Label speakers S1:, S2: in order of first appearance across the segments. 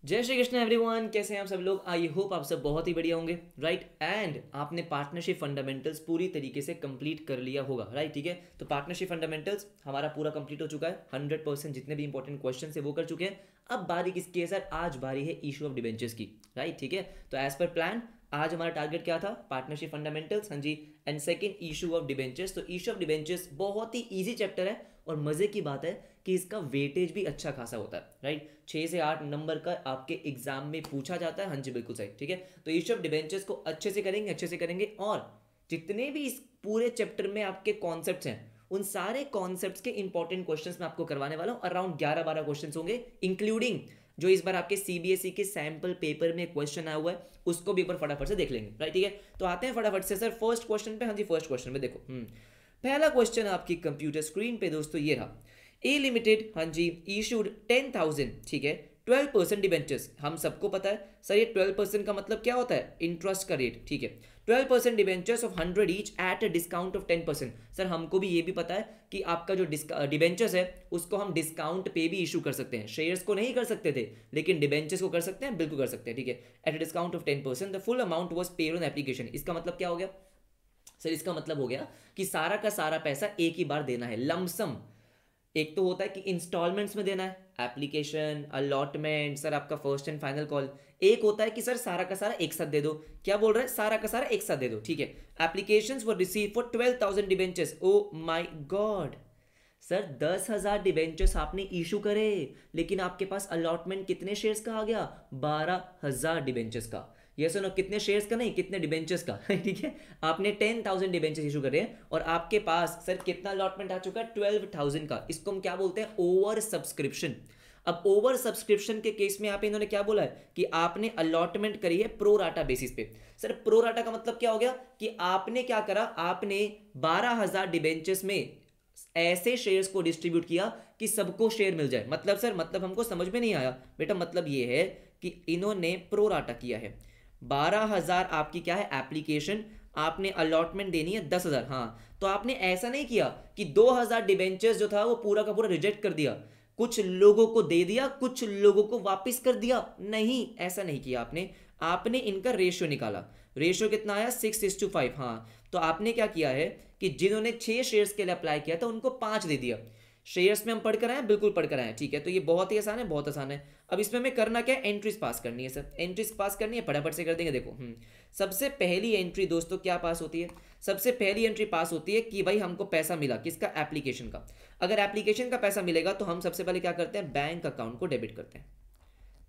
S1: जय श्री कृष्ण एवरीवन, कैसे हैं आप सब लोग। आई होप आप सब बहुत ही बढ़िया होंगे, राइट। एंड आपने पार्टनरशिप फंडामेंटल्स पूरी तरीके से कंप्लीट कर लिया होगा, राइट। ठीक है, तो पार्टनरशिप फंडामेंटल्स हमारा पूरा कंप्लीट हो चुका है। 100% जितने भी इंपॉर्टेंट क्वेश्चन है वो कर चुके हैं। अब बारी किसकी है सर? आज बारी है इशू ऑफ डिबेंचर्स की, राइट। ठीक है, तो एज पर प्लान आज हमारा टारगेट क्या था? पार्टनरशिप फंडामेंटल्स, हाँ जी। And second issue of debentures. तो इशू ऑफ डिबेंचर्स बहुत ही इजी चैप्टर है और मजे की बात है कि इसका वेटेज भी अच्छा खासा होता है, राइट। 6 से 8 नंबर का आपके एग्जाम में पूछा जाता है, हाँ जी बिल्कुल सही। ठीक है, तो इशू ऑफ डिबेंचर्स को अच्छे से करेंगे, अच्छे से करेंगे। और जितने भी इस पूरे चैप्टर में आपके कॉन्सेप्ट्स हैं उन सारे कॉन्सेप्ट्स के इंपॉर्टेंट क्वेश्चंस मैं आपको करवाने वाला हूँ। अराउंड 11-12 क्वेश्चंस होंगे, इंक्लूडिंग जो इस बार आपके सीबीएसई के सैंपल पेपर में क्वेश्चन आया हुआ है उसको भी एक बार फटाफट से देख लेंगे, राइट। ठीक है, तो आते हैं फटाफट से सर फर्स्ट क्वेश्चन पे। हाँ जी, फर्स्ट क्वेश्चन में देखो, पहला क्वेश्चन आपकी कंप्यूटर स्क्रीन पे दोस्तों ये रहा। ए लिमिटेड, हाँ जी, इशूड 10,000, ठीक है, 12% डिबेंचर्स। हम सबको पता है सर ये 12% का मतलब क्या होता है? इंटरेस्ट का रेट, ठीक है। 12% debentures of 100 each at a discount of 10%। Sir हमको भी ये भी पता है कि आपका जो डिबेंचर्स है उसको हम डिस्काउंट पे भी इशू कर सकते हैं। शेयर्स को नहीं कर सकते थे लेकिन डिबेंचर्स को कर सकते हैं, बिल्कुल कर सकते हैं, ठीक है। At a discount of 10% the full amount was paid on application. इसका मतलब क्या हो गया सर? इसका मतलब हो गया कि सारा का सारा पैसा एक ही बार देना है, लमसम। एक तो होता है कि इंस्टॉलमेंट्स में देना है, एप्लीकेशन, अलॉटमेंट, सर आपका फर्स्ट एंड फाइनल कॉल। एक होता है कि सर सारा का सारा एक साथ दे दो। क्या बोल रहा है? सारा का सारा एक साथ दे दो, ठीक है। Applications were receive for 12,000 debentures. Oh my God sir, 10,000 debentures आपने इशू करे लेकिन आपके पास अलॉटमेंट कितने शेयर्स का आ गया? 12,000 डिबेंचर्स का। ये सुनो, कितने शेयर्स का नहीं, कितने डिबेंचर्स का ठीक है। आपने 10,000 डिबेंचर्स इशू करे और आपके पास सर कितना अलॉटमेंट आ चुका है? 12,000 का। इसको हम क्या बोलते हैं? Over subscription. अब ओवर सब्सक्रिप्शन के केस में यहाँ पे इन्होंने क्या बोला है कि आपने अलॉटमेंट करी है प्रो राटा बेसिस पे। सर प्रो राटा का मतलब क्या हो गया कि आपने क्या करा? आपने 12,000 डिबेंचर्स में ऐसे शेयर्स को डिस्ट्रीब्यूट किया कि सबको शेयर मिल जाए। मतलब सर, मतलब हमको समझ में नहीं आया बेटा। मतलब ये है कि इन्होंने प्रो राटा किया है। 12,000 आपकी क्या है? एप्लीकेशन। आपने अलॉटमेंट देनी है 10,000। हाँ, तो आपने ऐसा नहीं किया कि 2,000 डिबेंचर्स जो था वो पूरा का पूरा रिजेक्ट कर दिया, कुछ लोगों को दे दिया, कुछ लोगों को वापस कर दिया। नहीं, ऐसा नहीं किया आपने। आपने इनका रेशियो निकाला। रेशियो कितना आया? 6:5। हाँ, तो आपने क्या किया है कि जिन्होंने 6 शेयर्स के लिए अप्लाई किया था उनको 5 दे दिया। शेयर्स में हम पढ़ कर आए, बिल्कुल पढ़ कर आए, ठीक है। तो ये बहुत ही आसान है, बहुत आसान है। अब इसमें हमें करना क्या है? एंट्रीज पास करनी है सर। एंट्रीज पास करनी है, फटाफट से कर देंगे। देखो, सबसे पहली एंट्री दोस्तों क्या पास होती है? सबसे पहली एंट्री पास होती है कि भाई हमको पैसा मिला किसका? एप्लीकेशन का। अगर एप्लीकेशन का पैसा मिलेगा तो हम सबसे पहले क्या करते हैं? बैंक अकाउंट को डेबिट करते हैं।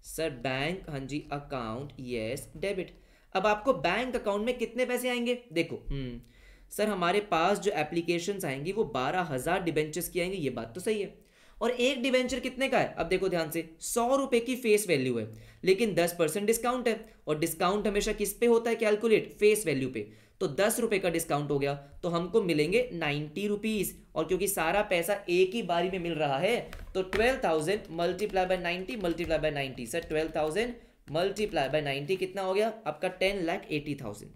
S1: सर बैंक, हाँ जी, अकाउंट, यस, डेबिट। अब आपको बैंक अकाउंट में कितने पैसे आएंगे? देखो, सर हमारे पास जो एप्लीकेशंस आएंगी वो 12,000 डिबेंचर्स की आएंगी, ये बात तो सही है। और एक डिबेंचर कितने का है? अब देखो ध्यान से, 100 रुपए की फेस वैल्यू है लेकिन 10% डिस्काउंट है। और डिस्काउंट हमेशा किस पे होता है कैलकुलेट? फेस वैल्यू पे। तो 10 रुपए का डिस्काउंट हो गया तो हमको मिलेंगे 90 रुपीज। और क्योंकि सारा पैसा एक ही बारी में मिल रहा है तो 12,000 multiply by 90 multiply by 90। Sir 12,000 multiply by 90 कितना हो गया आपका? 10,80,000।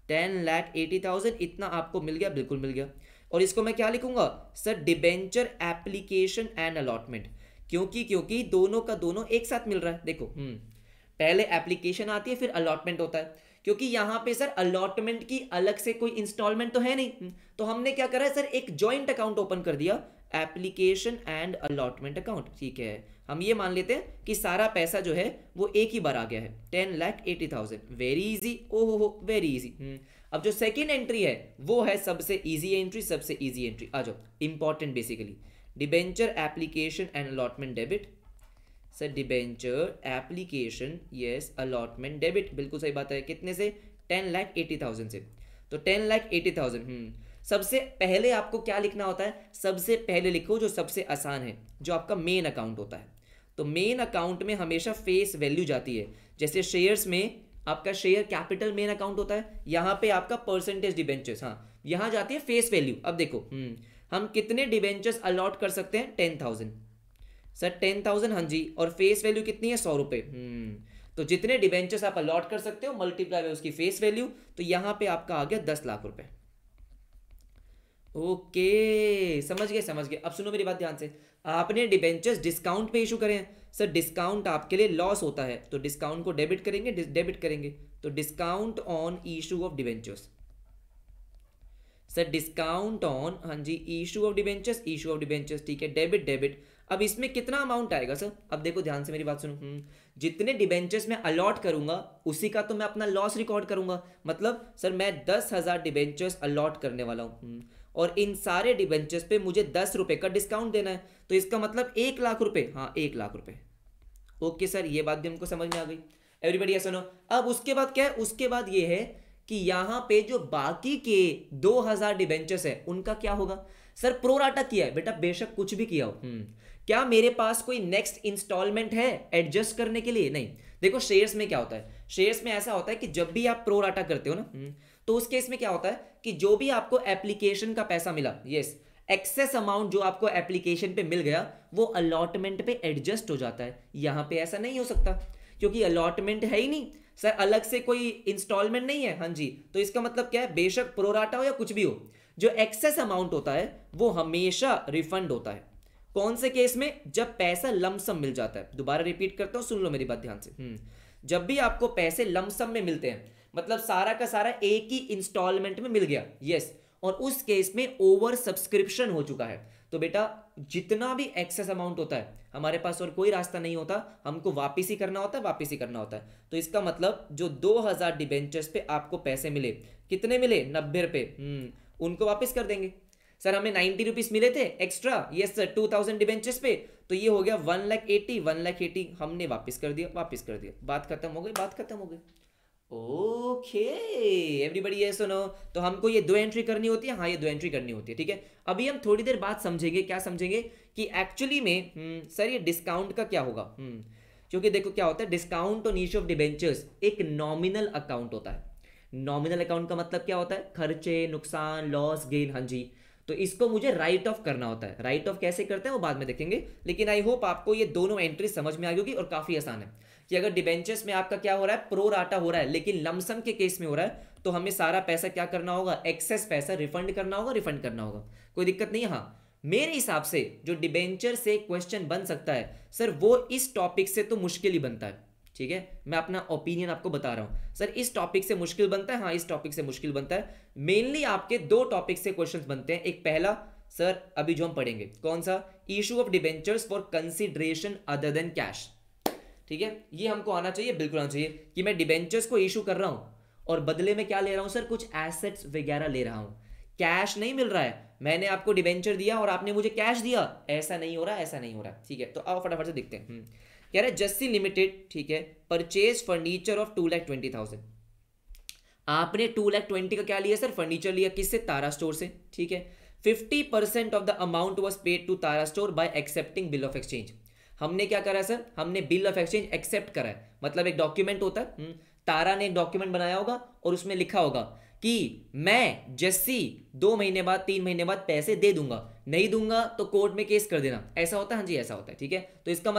S1: 10,80,000 इतना आपको मिल गया, बिल्कुल मिल गया। और इसको मैं क्या लिखूंगा sir? Debenture application and allotment. क्योंकि क्योंकि दोनों का दोनों एक साथ मिल रहा है। देखो, पहले एप्लीकेशन आती है फिर अलॉटमेंट होता है। क्योंकि यहां पे सर अलॉटमेंट की अलग से कोई इंस्टॉलमेंट तो है नहीं, तो हमने क्या करा है सर? एक जॉइंट अकाउंट ओपन कर दिया, एप्लीकेशन एंड अलॉटमेंट अकाउंट, ठीक है। हम ये मान लेते हैं कि सारा पैसा जो है वो एक ही बार आ गया है, 10,80,000। वेरी इजी, ओहो हो, वेरी इजी। अब जो सेकेंड एंट्री है वो है सबसे इजी एंट्री, सबसे इजी एंट्री। आ जाओ, important basically, debenture application and allotment debit. Sir debenture application, yes, allotment debit, बिल्कुल सही बात है। कितने से? 10,80,000 से। तो 10,80,000। सबसे पहले आपको क्या लिखना होता है? सबसे पहले लिखो जो सबसे आसान है, जो आपका मेन अकाउंट होता है। तो मेन अकाउंट में हमेशा फेस वैल्यू जाती है। जैसे शेयर्स में आपका शेयर कैपिटल मेन अकाउंट होता है, यहां पे आपका परसेंटेज डिबेंचर्स, हाँ, यहां जाती है फेस वैल्यू। अब देखो, हम कितने डिबेंचर्स अलॉट कर सकते हैं? 10,000। सर 10,000, हाँ जी, और फेस वैल्यू कितनी है? 100 रुपए। तो जितने डिबेंचर्स आप अलॉट कर सकते हो मल्टीप्लाई बाय उसकी फेस वैल्यू, तो यहां पे आपका आ गया 10 लाख रुपए। ओके, समझ गए, समझ गए। अब सुनो मेरी बात ध्यान से। आपने डिबेंचर्स डिस्काउंट पे इशू करे हैं सर डिस्काउंट आपके लिए लॉस होता है, तो डिस्काउंट को डेबिट करेंगे, डेबिट करेंगे, तो discount on issue of debentures. Sir discount on, हाँ जी, issue of debentures, issue of debentures, ठीक है, डेबिट डेबिट। अब इसमें कितना अमाउंट आएगा सर? अब देखो ध्यान से मेरी बात सुनो। जितने डिबेंचर्स में अलॉट करूंगा उसी का तो मैं अपना लॉस रिकॉर्ड करूंगा। मतलब सर मैं 10,000 डिबेंचर्स अलॉट करने वाला हूँ और इन सारे डिबेंचर्स पे मुझे 10 रुपए का डिस्काउंट देना है, तो इसका मतलब 1 लाख रुपए, हाँ 1 लाख रुपए। ओके सर, ये बात भी हमको समझ में आ गई। एवरीबडी ऐसा सुनो। अब उसके बाद क्या है? उसके बाद ये है कि यहां पे जो बाकी के 2,000 डिबेंचर्स है उनका क्या होगा? सर प्रोराटा किया है बेटा, बेशक कुछ भी किया हो। क्या मेरे पास कोई नेक्स्ट इंस्टॉलमेंट है एडजस्ट करने के लिए? नहीं। देखो शेयर्स में क्या होता है, शेयर्स में ऐसा होता है कि जब भी आप प्रोराटा करते हो ना, तो उस केस में क्या होता है कि जो भी आपको एप्लीकेशन का पैसा मिला, यस, एक्सेस अमाउंट जो आपको एप्लीकेशन पे मिल गया वो अलॉटमेंट पे एडजस्ट हो जाता है। यहां पे ऐसा नहीं हो सकता क्योंकि अलॉटमेंट है ही नहीं सर, अलग से कोई इंस्टॉलमेंट नहीं है। हाँ जी, तो इसका मतलब क्या है? बेशक प्रोराटा हो या कुछ भी हो, जो एक्सेस अमाउंट होता है वो हमेशा रिफंड होता है। कौन से केस में? जब पैसा लमसम मिल जाता है। दोबारा रिपीट करता हूं, सुन लो मेरी बात ध्यान से। जब भी आपको पैसे लमसम में मिलते हैं, मतलब सारा का सारा एक ही इंस्टॉलमेंट में मिल गया, यस, और उस केस में ओवर सब्सक्रिप्शन हो चुका है, तो बेटा जितना भी एक्सेस अमाउंट होता है हमारे पास और कोई रास्ता नहीं होता, हमको वापिस ही करना होता है, वापिस ही करना होता है। तो इसका मतलब जो 2,000 डिबेंचर्स पे आपको पैसे मिले, कितने मिले? 90 रुपए, उनको वापस कर देंगे। सर हमें 90 रुपीज मिले थे एक्स्ट्रा, यस सर, 2,000 डिबेंचर्स पे, तो ये हो गया 1,80,000 हमने वापस कर दिया, वापस कर दिया। बात खत्म हो गई, बात खत्म हो गई। ओके एवरीबडी, ये सुनो, तो हमको ये 2 एंट्री करनी होती है, हाँ ये 2 एंट्री करनी होती है, ठीक है। अभी हम थोड़ी देर बाद समझेंगे, क्या समझेंगे कि एक्चुअली में सर ये डिस्काउंट का क्या होगा। क्योंकि देखो क्या होता है, discount on issue of debentures एक नॉमिनल अकाउंट होता है। नॉमिनल अकाउंट का मतलब क्या होता है? खर्चे, नुकसान, लॉस, गेन, हाँ जी, तो इसको मुझे राइट ऑफ करना होता है। राइट ऑफ कैसे करते हैं वो बाद में देखेंगे, लेकिन आई होप आपको ये दोनों एंट्री समझ में आ गई होगी और काफी आसान है कि अगर डिबेंचर्स में आपका क्या हो रहा है, प्रो राटा हो रहा है, लेकिन लमसम के केस में हो रहा है, तो हमें सारा पैसा क्या करना होगा? एक्सेस पैसा रिफंड करना होगा, रिफंड करना होगा। कोई दिक्कत नहीं है। हाँ मेरे हिसाब से जो डिबेंचर से क्वेश्चन बन सकता है सर, वो इस टॉपिक से तो मुश्किल ही बनता है, ठीक है। मैं अपना ओपिनियन आपको बता रहा हूं सर, इस टॉपिक से मुश्किल बनता है, हाँ इस टॉपिक से मुश्किल बनता है। मेनली आपके 2 टॉपिक से क्वेश्चंस बनते हैं। एक पहला सर अभी जो हम पढ़ेंगे, कौन सा? Issue of debentures for consideration other than cash, ठीक है। ये हमको आना चाहिए, बिल्कुल आना चाहिए कि मैं डिबेंचर्स को इशू कर रहा हूं और बदले में क्या ले रहा हूं सर? कुछ एसेट्स वगैरह ले रहा हूं, कैश नहीं मिल रहा है। मैंने आपको डिबेंचर दिया और आपने मुझे कैश दिया, ऐसा नहीं हो रहा, ऐसा नहीं हो रहा, ठीक है। तो आओ फटाफट से देखते हैं। कह रहे जस्सी लिमिटेड, ठीक है, परचेज फर्नीचर ऑफ 2,20,000। आपने 2,20,000 का क्या लिया सर? फर्नीचर लिया। किससे? तारा स्टोर से, ठीक है। 50% of the amount was paid to Tara store by accepting bill of exchange. हमने क्या करा सर? हमने बिल ऑफ एक्सचेंज एक्सेप्ट करा है। मतलब एक डॉक्यूमेंट होता है, तारा ने एक डॉक्यूमेंट बनाया होगा और उसमें लिखा होगा कि मैं जस्सी 2 महीने बाद, 3 महीने बाद पैसे दे दूंगा, नहीं दूंगा तो कोर्ट में केस कर देना। ऐसा होता है? हाँ जी ऐसा होता है, ठीक है। तो इसका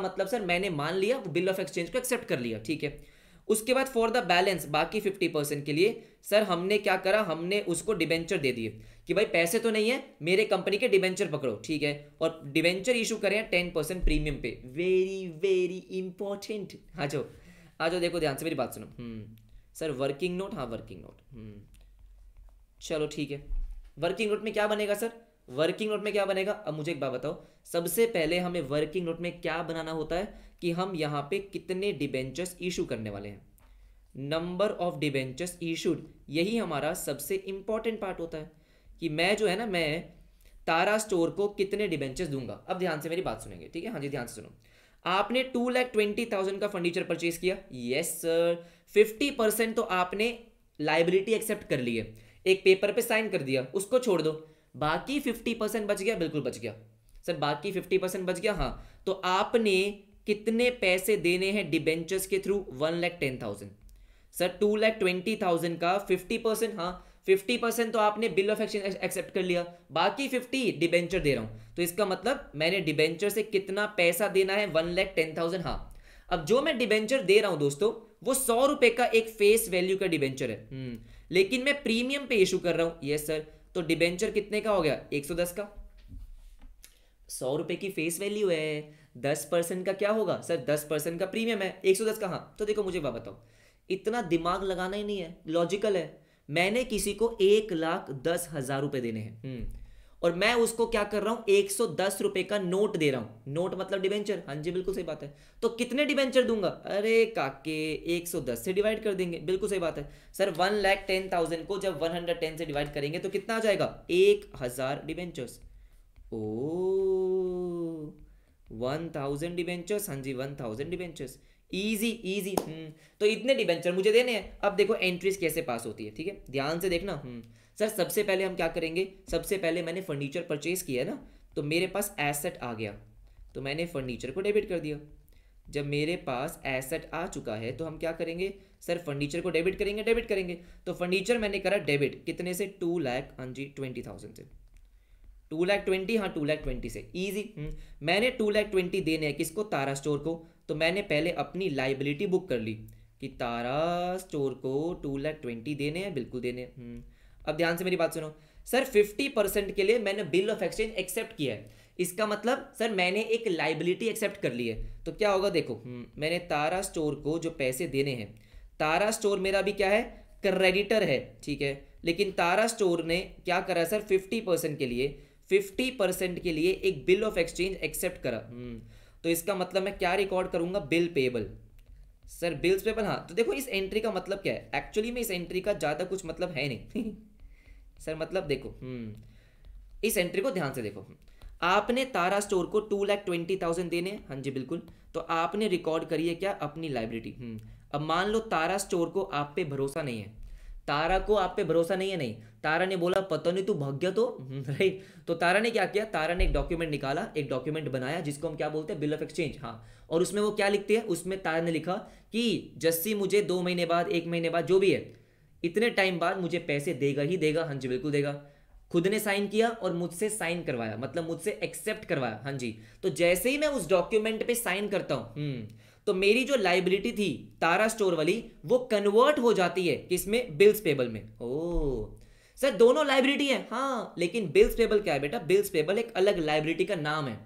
S1: मतलब सर मैंने मान लिया, वो बिल ऑफ एक्सचेंज को एक्सेप्ट कर लिया, ठीक है। उसके बाद फॉर द बैलेंस, बाकी 50% के लिए सर हमने क्या करा? हमने उसको डिबेंचर दे दिए कि भाई पैसे तो नहीं है, मेरे कंपनी के डिबेंचर पकड़ो, ठीक है। और डिबेंचर इशू करें 10% प्रीमियम पे। Very very important. आ जाओ देखो ध्यान से मेरी बात सुनो। सर वर्किंग नोट, हाँ वर्किंग नोट, चलो ठीक है। वर्किंग नोट में क्या बनेगा सर? वर्किंग नोट में क्या बनेगा? अब मुझे एक बात बताओ, सबसे पहले हमें वर्किंग नोट में क्या बनाना होता है कि हम यहाँ पे कितने डिबेंचर्स इशू करने वाले हैं, नंबर ऑफ डिबेंचर्स इशूड। यही हमारा सबसे इंपॉर्टेंट पार्ट होता है कि मैं जो है ना, मैं तारा स्टोर को कितने डिबेंचर्स दूंगा। अब ध्यान से मेरी बात सुनेंगे, ठीक है। हाँ जी ध्यान से सुनो। आपने 2,20,000 का फर्नीचर परचेज किया, यस सर। 50% तो आपने लाइबिलिटी एक्सेप्ट कर ली है, एक पेपर पे साइन कर दिया, उसको छोड़ दो। बाकी 50% बच गया, बिल्कुल बच गया सर, बाकी 50% बच गया। हाँ तो आपने कितने पैसे देने हैं डिबेंचर्स के थ्रू? 1,10,000 सर। 2,20,000 का 50%, हाँ 50% तो आपने बिल ऑफ एक्सचेंज एक्सेप्ट कर लिया, बाकी 50 डिबेंचर दे रहा हूं। तो इसका मतलब मैंने डिबेंचर से कितना पैसा देना है? 1,10,000। हाँ अब जो मैं डिबेंचर दे रहा हूं दोस्तों, वो 100 रुपए का एक फेस वैल्यू का डिबेंचर है, लेकिन मैं प्रीमियम पे इशू कर रहा हूं, यस सर। तो डिबेंचर कितने का हो गया? 110 का। 100 रुपए की फेस वैल्यू है, 10% का क्या होगा सर, 10% का प्रीमियम है, 110 का। हाँ तो देखो मुझे बात बताओ, इतना दिमाग लगाना ही नहीं है, लॉजिकल है। मैंने किसी को 1,10,000 रुपए देने हैं, और मैं उसको क्या कर रहा हूं, 110 रुपए का नोट दे रहा हूं। नोट मतलब डिबेंचर, हाँ जी बिल्कुल सही बात है। तो कितने डिबेंचर दूंगा, अरे काके 110 से डिवाइड कर देंगे, बिल्कुल सही बात है सर। 1,10,000 को जब 110 से डिवाइड करेंगे तो कितना आ जाएगा, 1,000 डिबेंचर्स। ओ 1,000 डिबेंचर्स, हाँ जी 1,000 डिबेंचर्स, इजी इजी। तो इतने डिबेंचर मुझे देने हैं। अब देखो एंट्रीज कैसे पास होती है, ठीक है, ध्यान से देखना। सर सबसे पहले हम क्या करेंगे, सबसे पहले मैंने फर्नीचर परचेज किया है ना, तो मेरे पास एसेट आ गया, तो मैंने फर्नीचर को डेबिट कर दिया। जब मेरे पास एसेट आ चुका है तो हम क्या करेंगे सर, फर्नीचर को डेबिट करेंगे, डेबिट करेंगे। तो फर्नीचर मैंने करा डेबिट, कितने से, 2,00,000, हाँ जी 20,000 से, 2,20,000, हाँ 2,20,000 से, ईजी। मैंने 2,20,000 देने हैं किसको, तारा स्टोर को। तो मैंने पहले अपनी लाइबिलिटी बुक कर ली कि तारा स्टोर को 2,20,000 देने हैं, बिल्कुल देने हैं। अब ध्यान से मेरी बात सुनो सर, 50% के लिए मैंने बिल ऑफ एक्सचेंज एक्सेप्ट किया है। इसका मतलब सर मैंने एक लाइबिलिटी एक्सेप्ट कर ली है। तो क्या होगा देखो, मैंने तारा स्टोर को जो पैसे देने हैं, तारा स्टोर मेरा भी क्या है, क्रेडिटर है, ठीक है। लेकिन तारा स्टोर ने क्या करा सर, 50% के लिए, 50% के लिए एक बिल ऑफ एक्सचेंज एक्सेप्ट करा। तो इसका मतलब मैं क्या रिकॉर्ड करूंगा, bill payable. Sir bills payable, हाँ। तो देखो इस एंट्री का मतलब क्या है, एक्चुअली में इस एंट्री का ज़्यादा कुछ मतलब है नहीं सर मतलब देखो, इस एंट्री को ध्यान से देखो। आपने तारा स्टोर को 2,20,000 देने हैं, हाँ जी बिल्कुल। तो आपने रिकॉर्ड करी है क्या, अपनी लाइबिलिटी। अब मान लो तारा स्टोर को आप पे भरोसा नहीं है, तारा को आप पे भरोसा नहीं है, नहीं, तारा ने बोला पता नहीं तू भाग गया तो राइट। तो तारा ने क्या किया, तारा ने एक डॉक्यूमेंट निकाला, एक डॉक्यूमेंट बनाया जिसको हम क्या बोलते हैं, बिल ऑफ एक्सचेंज। हाँ, और उसमें वो क्या लिखते हैं, उसमें तारा ने लिखा कि जस्सी मुझे 2 महीने बाद, 1 महीने बाद, जो भी है, इतने टाइम बाद मुझे पैसे देगा ही देगा। हाँ जी बिल्कुल देगा। खुद ने साइन किया और मुझसे साइन करवाया, मतलब मुझसे एक्सेप्ट करवाया, हाँ जी। तो जैसे ही मैं उस डॉक्यूमेंट पे साइन करता हूं, तो मेरी जो लाइबिलिटी थी तारा स्टोर वाली, वो कन्वर्ट हो जाती है किसमें, बिल्स पेबल में। ओ सर दोनों लाइबिलिटी है, हाँ, लेकिन बिल्स पेबल क्या है बेटा, बिल्स पेबल एक अलग लाइबिलिटी का नाम है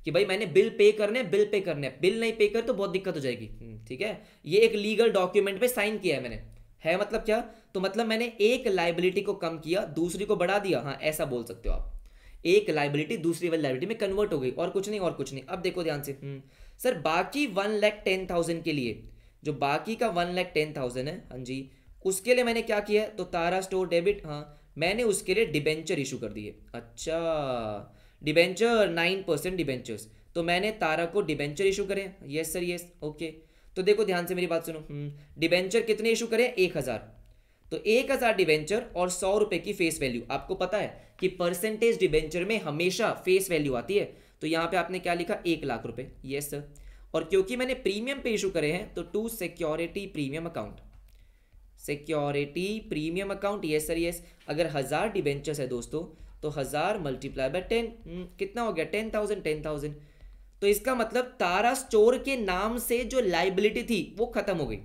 S1: कि भाई मैंने बिल पे करने, बिल पे करने, बिल नहीं पे कर तो बहुत दिक्कत हो जाएगी, ठीक है। ये एक लीगल डॉक्यूमेंट पे साइन किया है मैंने, है मतलब क्या, तो मतलब मैंने एक लाइबिलिटी को कम किया, दूसरी को बढ़ा दिया, हाँ ऐसा बोल सकते हो आप। एक लाइबिलिटी दूसरी वाली लाइबिलिटी में कन्वर्ट हो गई, और कुछ नहीं, और कुछ नहीं। अब देखो ध्यान से, सर बाकी 1,10,000 के लिए, जो बाकी का 1,10,000 है, हाँ जी, उसके लिए मैंने क्या किया, तो तारा स्टोर डेबिट, हाँ, मैंने उसके लिए डिबेंचर इशू कर दिए। अच्छा, डिबेंचर 9% डिबेंचर्स, तो मैंने तारा को डिबेंचर इशू करें, यस सर यस, ओके। तो देखो ध्यान से मेरी बात सुनो, डिबेंचर कितने इशू करें, 1,000। तो 1,000 डिबेंचर और 100 रुपए की फेस वैल्यू। आपको पता है कि परसेंटेज डिबेंचर में हमेशा फेस वैल्यू आती है, तो यहां पे आपने क्या लिखा, 1,00,000 रुपए, यस सर। और क्योंकि मैंने प्रीमियम पे इशू करे हैं, तो to security premium account, security premium account, yes sir yes. अगर 1,000 डिबेंचर्स है दोस्तों, तो 1,000 मल्टीप्लाई बाय 10, कितना हो गया, 10,000, 10,000। तो इसका मतलब तारा स्टोर के नाम से जो लाइबिलिटी थी वो खत्म हो गई।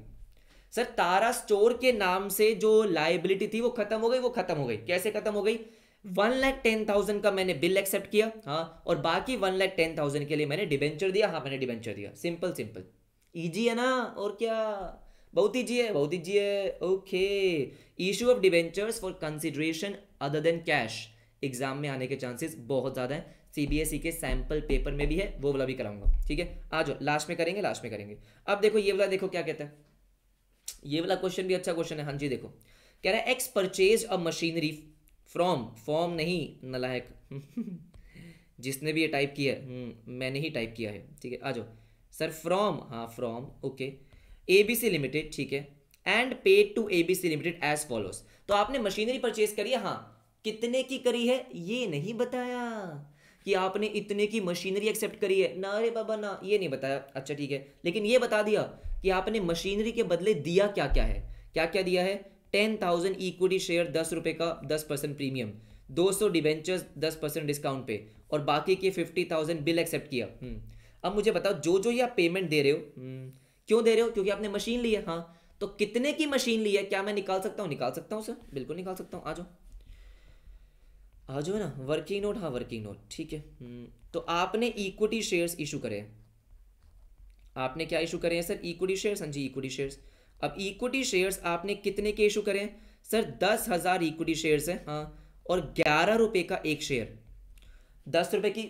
S1: सर तारा स्टोर के नाम से जो लाइबिलिटी थी वो खत्म हो गई, वो खत्म हो गई, कैसे खत्म हो गई, 1,10,000 का मैंने बिल एक्सेप्ट किया, हाँ, और बाकी 1,10,000 के लिए मैंने डिबेंचर दिया, हाँ मैंने डिबेंचर दिया, सिंपल सिंपल, इजी है ना, और क्या, बहुत इजी है, बहुत इजी है, okay. Issue of debentures for consideration other than cash, exam में आने के चांसेस बहुत ज़्यादा हैं, सीबीएसई के सैंपल पेपर में भी है, वो वाला भी कराऊंगा, ठीक है। आ जाओ, लास्ट में करेंगे, लास्ट में करेंगे। अब देखो ये वाला, देखो क्या कहता है, ये वाला क्वेश्चन भी अच्छा क्वेश्चन है, हाँ जी। देखो कह रहा है x purchase a machinery from, form नहीं नलायक जिसने भी ये टाइप किया है, मैंने ही टाइप किया है, ठीक है। आ जाओ सर, फ्रॉम, हाँ फ्रॉम, ओके, एबीसी लिमिटेड, ठीक है, and paid to ABC limited as follows. तो आपने मशीनरी परचेज करी है, हाँ, कितने की करी है ये नहीं बताया कि आपने इतने की मशीनरी एक्सेप्ट करी है, ना रे बाबा ना, ये नहीं बताया, अच्छा ठीक है। लेकिन ये बता दिया कि आपने मशीनरी के बदले दिया क्या क्या है, क्या क्या दिया है, 10,000 इक्विटी शेयर 10 रुपए का 10% प्रीमियम, 200 डिबेंचर्स 10% डिस्काउंट पे, और बाकी के 50,000 बिल एक्सेप्ट किया। अब मुझे बताओ, जो जो ये आप पेमेंट दे रहे हो, क्यों दे रहे हो, क्योंकि आपने मशीन ली है, हाँ। तो कितने की मशीन ली है, क्या मैं निकाल सकता हूँ, निकाल सकता हूँ सर, बिल्कुल निकाल सकता हूँ, आ जाओ, आ जाओ ना, वर्किंग नोट, हाँ वर्किंग नोट, ठीक है। तो आपने इक्विटी शेयर्स इशू करे हैं। आपने क्या इशू करे हैं सर? Equity shares. हाँ जी, इक्विटी शेयर्स। अब इक्विटी शेयर्स आपने कितने के इशू करें सर? 10,000 इक्विटी शेयर्स हैं। हाँ, और 11 रुपए का एक शेयर, 10 रुपए की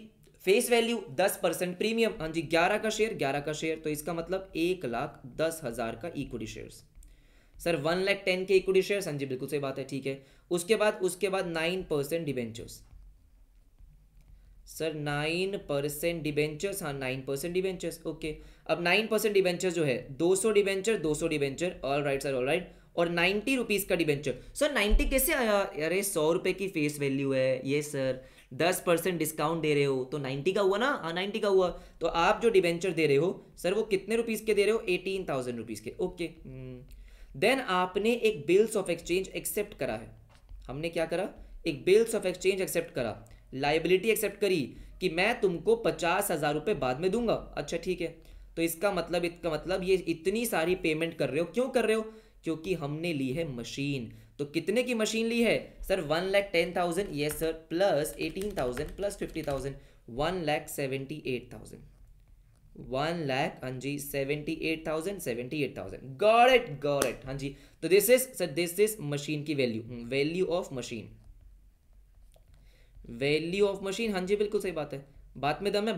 S1: फेस वैल्यू, 10% प्रीमियम। हाँ जी, 11 का शेयर, 11 का शेयर, तो इसका मतलब 1,10,000 का इक्विटी शेयर्स। सर 1,10,000 के इक्विटी शेयर्स। हाँ जी, बिल्कुल सही बात है, ठीक है। उसके बाद 9% डिबेंचर्स। Sir 9% debentures. हाँ, 9% डिबेंचर्स, ओके। अब 9% डिबेंचर जो है 200 debenture, 200 debenture, all right sir, all right. और 90 रुपीज़ का डिबेंचर। सर 90 कैसे आया? अरे 100 रुपये की फेस वैल्यू है ये सर, 10% डिस्काउंट दे रहे हो तो 90 का हुआ ना। हाँ 90 का हुआ। तो आप जो डिबेंचर दे रहे हो सर वो कितने रुपीज़ के दे रहे हो? 18,000 रुपीज़ के, ओके। देन आपने एक बिल्स ऑफ एक्सचेंज एक्सेप्ट करा है। हमने क्या करा? एक बिल्स ऑफ एक्सचेंज एक्सेप्ट करा, लाइबिलिटी एक्सेप्ट करी कि मैं तुमको 50,000 रुपये बाद में दूंगा। अच्छा ठीक है, तो इसका मतलब ये इतनी सारी पेमेंट कर रहे हो, क्यों कर रहे हो? क्योंकि हमने ली है मशीन। तो कितने की मशीन ली है sir? 1,10,000, yes sir, plus 18,000 plus 50,000, 1,78,000। 1,00,000, हाँ जी, 78,000। Got it. हाँ जी, तो this is sir, this is machine की वैल्यू ऑफ मशीन। हाँ जी, बिल्कुल सही बात है। बात में दम है।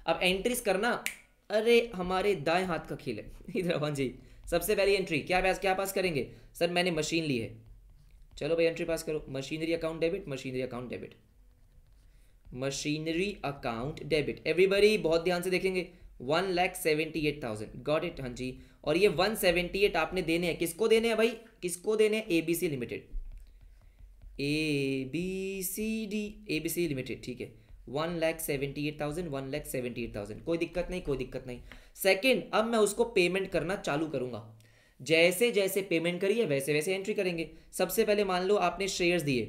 S1: अब एंट्रीज करना, अरे हमारे दाएं हाथ का खेल है इधर। हाँ जी, सबसे पहली एंट्री क्या पास करेंगे सर? मैंने मशीन ली है, चलो भाई एंट्री पास करो। मशीनरी अकाउंट डेबिट, एवरीबडी बहुत ध्यान से देखेंगे। 1,78,000, गॉट इट। हाँ जी, और ये 178 आपने देने हैं, किसको देने हैं भाई? किसको देने हैं? ABC लिमिटेड, ABC लिमिटेड, ठीक है। 1,78,000, कोई दिक्कत नहीं। सेकंड, अब मैं उसको पेमेंट करना चालू करूंगा। जैसे जैसे पेमेंट करिए वैसे वैसे एंट्री करेंगे। सबसे पहले मान लो आपने शेयर्स दिए,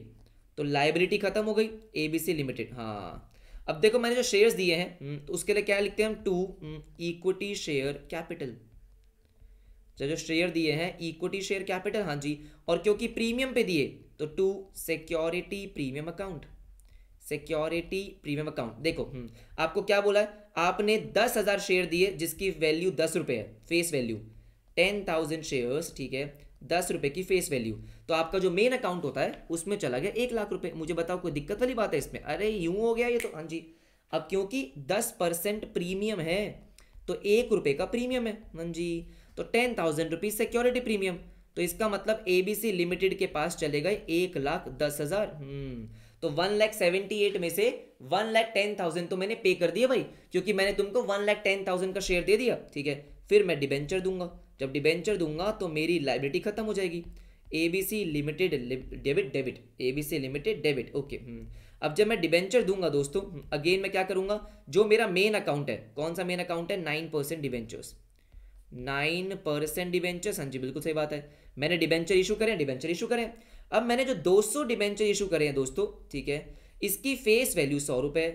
S1: तो लाइबिलिटी खत्म हो गई, ABC लिमिटेड। हाँ, अब देखो मैंने जो शेयर्स दिए हैं तो उसके लिए क्या लिखते हैं हम? 2 इक्विटी शेयर कैपिटल। जो शेयर दिए हैं इक्विटी शेयर कैपिटल, हाँ जी। और क्योंकि प्रीमियम पे दिए तो 2 सिक्योरिटी प्रीमियम अकाउंट। देखो आपको क्या बोला है? आपने 10,000 शेयर दिए जिसकी वैल्यू 10 रुपये है, फेस वैल्यू 10,000 शेयर्स, ठीक है, 10 रुपये की फेस वैल्यू। तो आपका जो मेन अकाउंट होता है उसमें चला गया 1,00,000 रुपये। मुझे बताओ कोई दिक्कत वाली बात है इसमें? अरे यूं हो गया ये तो। हाँ जी, अब क्योंकि 10% प्रीमियम है तो 1 रुपये का प्रीमियम है। हाँ जी, तो 10,000 रुपीज सिक्योरिटी प्रीमियम। तो इसका मतलब ABC लिमिटेड के पास चले गए 1,10,000। तो 1,78,000 में से 1,10,000 तो मैंने पे कर दिया भाई, क्योंकि मैंने तुमको 1,10,000 का शेयर दे दिया, ठीक है। फिर मैं डिबेंचर दूंगा, जब डिबेंचर दूंगा तो मेरी लाइबिलिटी खत्म हो जाएगी। ABC limited debit, ABC limited debit, okay. अब जब मैं डिबेंचर दूंगा दोस्तों, अगेन मैं क्या करूंगा? जो मेरा मेन अकाउंट है, कौन सा मेन अकाउंट है? 9% डिबेंचर्स, 9% डिबेंचर्स। हाँ जी, बिल्कुल सही बात है। मैंने डिबेंचर इशू करें। अब मैंने जो 200 डिबेंचर इशू करे हैं दोस्तों, ठीक है, इसकी फेस वैल्यू 100 रुपये,